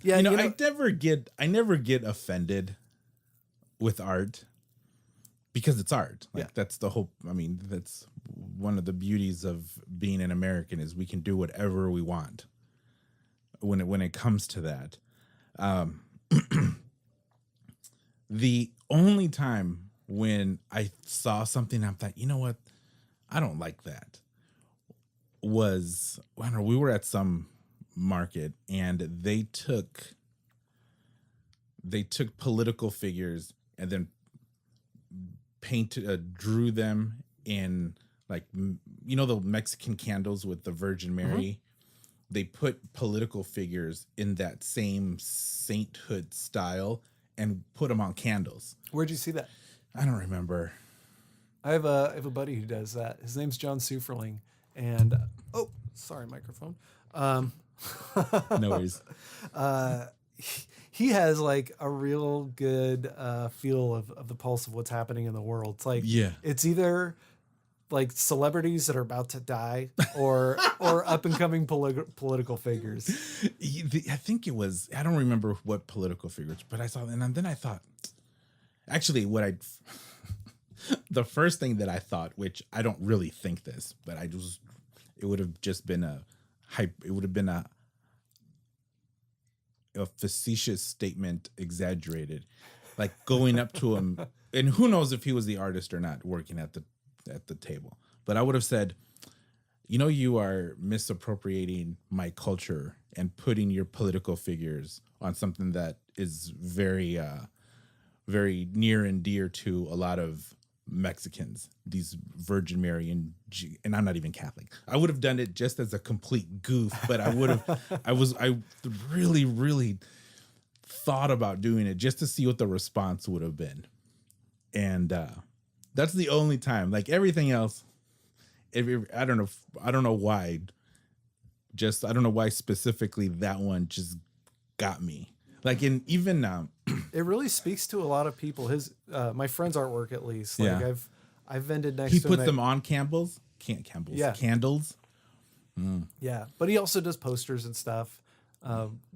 S1: Yeah, I never get offended with art because it's art. Like that's the whole, that's one of the beauties of being an American is we can do whatever we want when it comes to that. The only time when I saw something I thought, you know what, I don't like that was, I don't know, we were at some market and they took political figures and then drew them in, like, the Mexican candles with the Virgin Mary. Mm-hmm. They put political figures in that same sainthood style and put them on candles.
S2: Where'd you see that?
S1: I don't remember.
S2: I have a buddy who does that. His name's John Suferling, and sorry, microphone.
S1: No worries.
S2: He has like a real good feel of the pulse of what's happening in the world. It's like, it's either like celebrities that are about to die or up and coming political figures.
S1: I think it was, I don't remember what political figures, but I saw, and then I thought, actually the first thing that I thought, which I don't really think this, but it would have just been a facetious statement, exaggerated, like going up to him, and who knows if he was the artist or not working at the table, but I would have said, you are misappropriating my culture and putting your political figures on something that is very, very near and dear to a lot of Mexicans, these Virgin Mary and I'm not even Catholic. I would have done it just as a complete goof, but I really, really thought about doing it just to see what the response would have been. And that's the only time. Like everything else, I don't know why. I don't know why specifically that one just got me. Like even
S2: it really speaks to a lot of people. His my friend's artwork, at least. Like I've vended next.
S1: He
S2: to
S1: puts them on candles. Candles.
S2: Mm. Yeah, but he also does posters and stuff.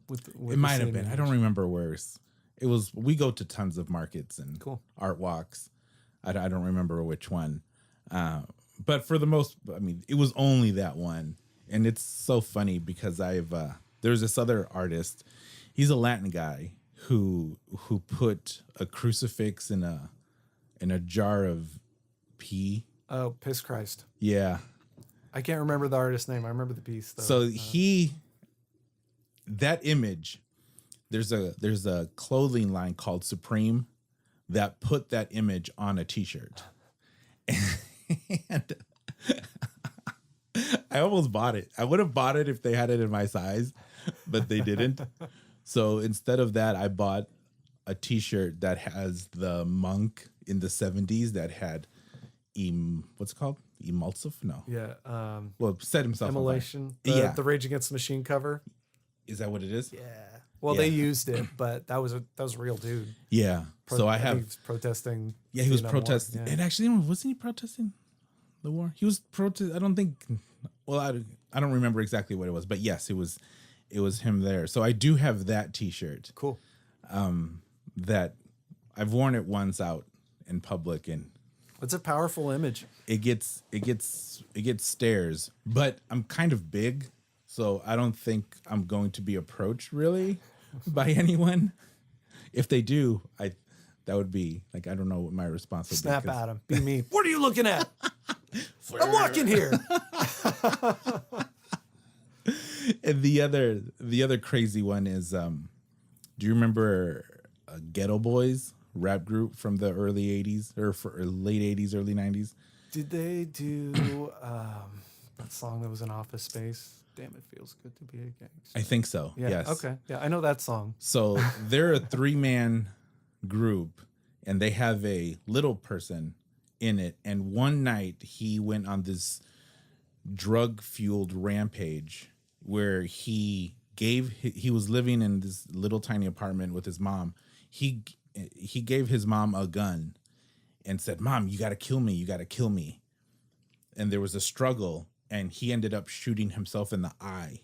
S2: With
S1: it might have been. I don't remember where it was. We go to tons of markets and art walks. I don't remember which one, but for the most, it was only that one, and it's so funny because there's this other artist. He's a Latin guy who put a crucifix in a jar of pee.
S2: Oh, piss Christ!
S1: Yeah,
S2: I can't remember the artist's name. I remember the piece though.
S1: So that image, there's a clothing line called Supreme that put that image on a t-shirt. And I almost bought it. I would have bought it if they had it in my size, but they didn't. So instead of that, I bought a t-shirt that has the monk in the 70s that had what's it called? Emulsive? No.
S2: Yeah.
S1: Set himself
S2: Immolation. The Rage Against the Machine cover.
S1: Is that what it is?
S2: Yeah. Well, they used it, but that was a real dude.
S1: Yeah. So I have
S2: he was protesting.
S1: Yeah, he was protesting. Yeah. And actually, wasn't he protesting the war? He was protesting. I don't think. Well, I don't remember exactly what it was, but yes, it was him there. So I do have that T-shirt.
S2: Cool.
S1: That I've worn it once out in public, and
S2: it's a powerful image.
S1: It gets stares, but I'm kind of big, so I don't think I'm going to be approached really by anyone. If they do, that would be like, I don't know what my response would be.
S2: Snap at him. Be mean. What are you looking at? I'm walking here.
S1: And the other crazy one is, do you remember Ghetto Boys rap group from the early 80s or late 80s, early 90s?
S2: Did they do that song that was in Office Space? Damn, it feels good to be a gangster.
S1: I think so.
S2: Yeah.
S1: Yes.
S2: Okay. Yeah, I know that song.
S1: So they're a 3-man group, and they have a little person in it. And one night he went on this drug-fueled rampage where he he was living in this little tiny apartment with his mom. He gave his mom a gun and said, "Mom, you got to kill me. You got to kill me." And there was a struggle, and he ended up shooting himself in the eye.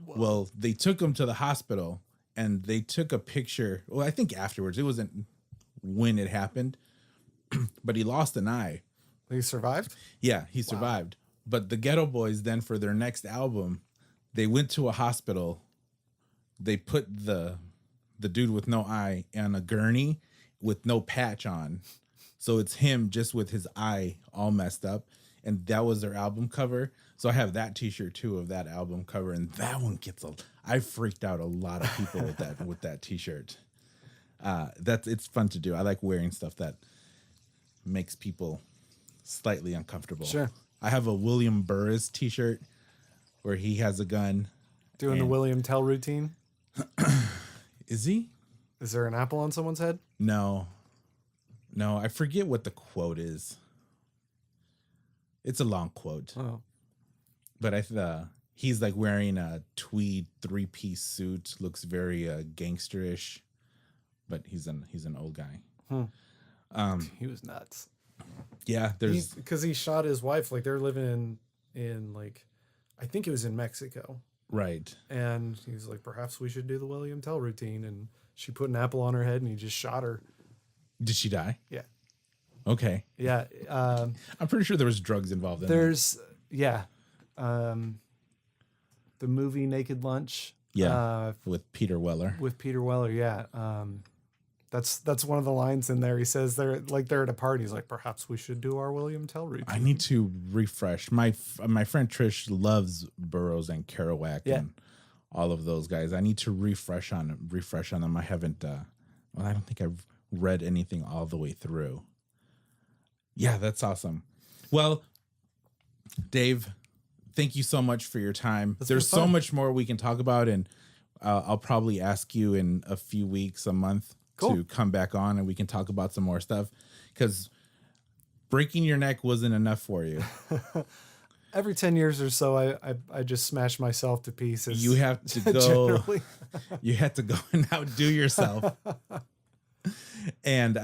S1: Whoa. Well, they took him to the hospital, and they took a picture. Well, I think afterwards. It wasn't when it happened, but he lost an eye.
S2: He survived?
S1: Yeah, he survived. Wow. But the Ghetto Boys then, for their next album, they went to a hospital. They put the dude with no eye on a gurney with no patch on. So it's him just with his eye all messed up. And that was their album cover. So I have that t-shirt too of that album cover. And that one I freaked out a lot of people with that t-shirt. It's fun to do. I like wearing stuff that makes people slightly uncomfortable.
S2: Sure.
S1: I have a William Burris t-shirt where he has a gun.
S2: Doing the William Tell routine?
S1: Is he?
S2: Is there an apple on someone's head?
S1: No, I forget what the quote is. It's a long quote. Oh. But he's like wearing a tweed 3-piece suit, looks very gangsterish, but he's an old guy.
S2: He was nuts.
S1: Yeah,
S2: because he shot his wife. Like they're living in like, I think it was in Mexico.
S1: Right.
S2: And he's like, perhaps we should do the William Tell routine. And she put an apple on her head and he just shot her.
S1: Did she die?
S2: Yeah.
S1: Okay.
S2: Yeah.
S1: I'm pretty sure there was drugs involved in
S2: yeah. The movie Naked Lunch.
S1: Yeah. With Peter Weller.
S2: Yeah. That's one of the lines in there. He says they're at a party. He's like, perhaps we should do our William Tell routine.
S1: I need to refresh. My friend Trish loves Burroughs and Kerouac and all of those guys. I need to refresh on them. I haven't. I don't think I've read anything all the way through. Yeah, that's awesome. Well, Dave, thank you so much for your time. There's so much more we can talk about, and I'll probably ask you in a few weeks, a month. Cool. To come back on and we can talk about some more stuff, because breaking your neck wasn't enough for you.
S2: Every 10 years or so, I just smash myself to pieces.
S1: You have to go. You have to go and outdo yourself. And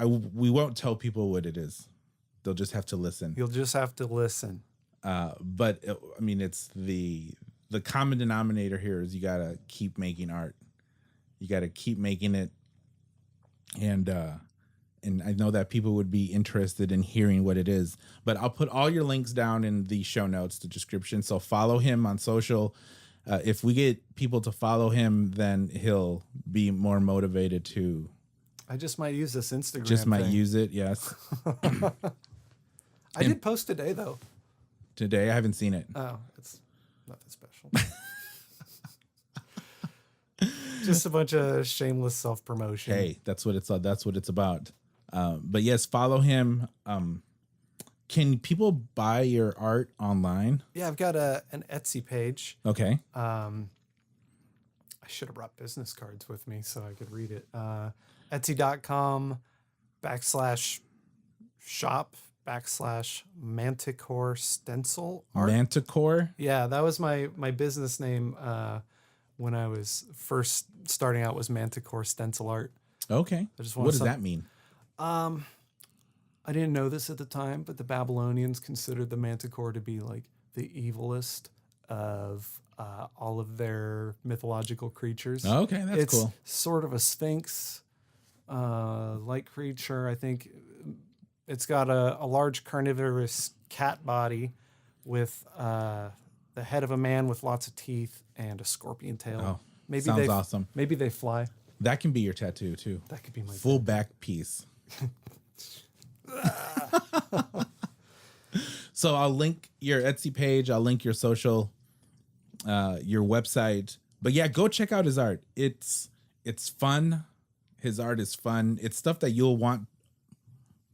S1: we won't tell people what it is. They'll just have to listen.
S2: You'll just have to listen.
S1: But it's the common denominator here is you gotta keep making art. You got to keep making it, and I know that people would be interested in hearing what it is. But I'll put all your links down in the show notes, the description. So follow him on social. If we get people to follow him, then he'll be more motivated to.
S2: I just might use this Instagram.
S1: Just might use it, yes.
S2: I did post today though.
S1: Today I haven't seen it.
S2: Oh, it's nothing special. Just a bunch of shameless self-promotion.
S1: Hey, that's what it's about. But yes, follow him. Can people buy your art online?
S2: Yeah, I've got an Etsy page.
S1: Okay.
S2: I should have brought business cards with me so I could read it. Etsy.com/shop/Manticore stencil art.
S1: Manticore?
S2: Yeah, that was my business name when I was first starting out, was Manticore Stencil Art.
S1: Okay. What does that mean?
S2: I didn't know this at the time, but the Babylonians considered the Manticore to be like the evilest of all of their mythological creatures.
S1: Okay, that's cool.
S2: It's sort of a sphinx like creature. I think it's got a large carnivorous cat body with the head of a man with lots of teeth and a scorpion tail.
S1: Oh, sounds awesome.
S2: Maybe they fly.
S1: That can be your tattoo too.
S2: That could be my
S1: full back piece. So I'll link your Etsy page. I'll link your social, your website. But yeah, go check out his art. It's fun. His art is fun. It's stuff that you'll want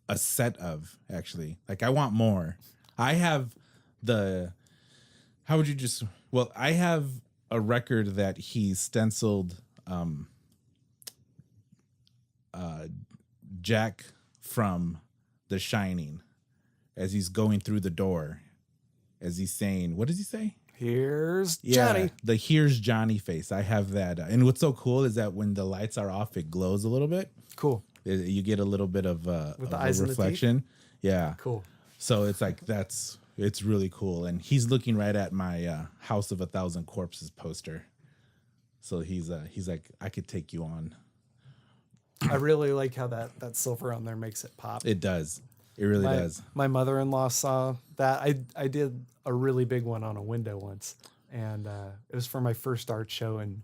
S1: a set of, actually. Like, I want more. I have I have a record that he stenciled Jack from The Shining as he's going through the door, as he's saying, what does he say?
S2: Here's Johnny.
S1: The Here's Johnny face. I have that. And what's so cool is that when the lights are off, it glows a little bit.
S2: Cool.
S1: You get a little bit of
S2: with the eyes
S1: reflection. Yeah.
S2: Cool.
S1: So it's like it's really cool. And he's looking right at my House of 1,000 Corpses poster. So he's like, I could take you on.
S2: I really like how that silver on there makes it pop.
S1: It does. It really does.
S2: My mother-in-law saw that. I did a really big one on a window once, and it was for my first art show, and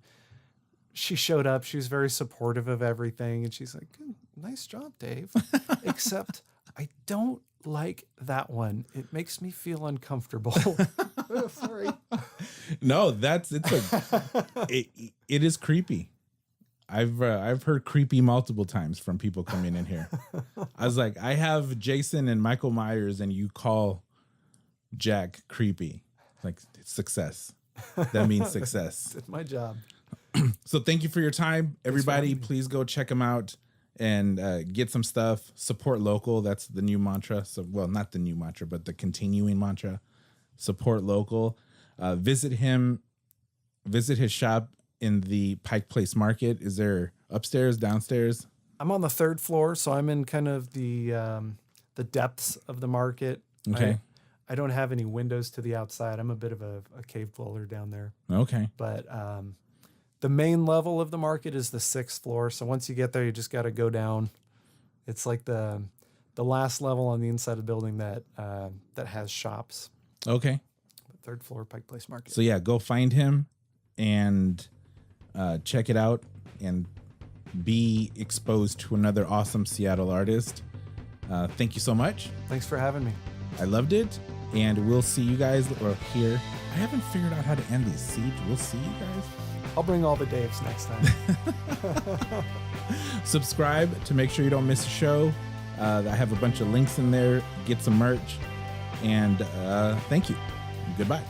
S2: she showed up. She was very supportive of everything, and she's like, nice job, Dave. Except I don't like that one. It makes me feel uncomfortable. Oh, sorry.
S1: No, it is creepy. I've heard creepy multiple times from people coming in here. I was like, I have Jason and Michael Myers, and you call Jack creepy. Like, success. That means success.
S2: It's my job.
S1: So thank you for your time. Everybody, please go check them out and get some stuff. Support local. That's the new mantra. So, well, not the new mantra, but the continuing mantra. Support local. Visit his shop in the Pike Place Market. Is there upstairs, downstairs?
S2: I'm on the 3rd floor, so I'm in kind of the depths of the market.
S1: Okay.
S2: I don't have any windows to the outside. I'm a bit of a cave dweller down there.
S1: Okay.
S2: But the main level of the market is the 6th floor. So once you get there, you just got to go down. It's like the last level on the inside of the building that has shops.
S1: Okay.
S2: 3rd floor, Pike Place Market.
S1: So yeah, go find him and check it out and be exposed to another awesome Seattle artist. Thank you so much.
S2: Thanks for having me.
S1: I loved it. And we'll see you guys or here. I haven't figured out how to end these. See, we'll see you guys.
S2: I'll bring all the Daves next time.
S1: Subscribe to make sure you don't miss a show. I have a bunch of links in there. Get some merch. And thank you. Goodbye.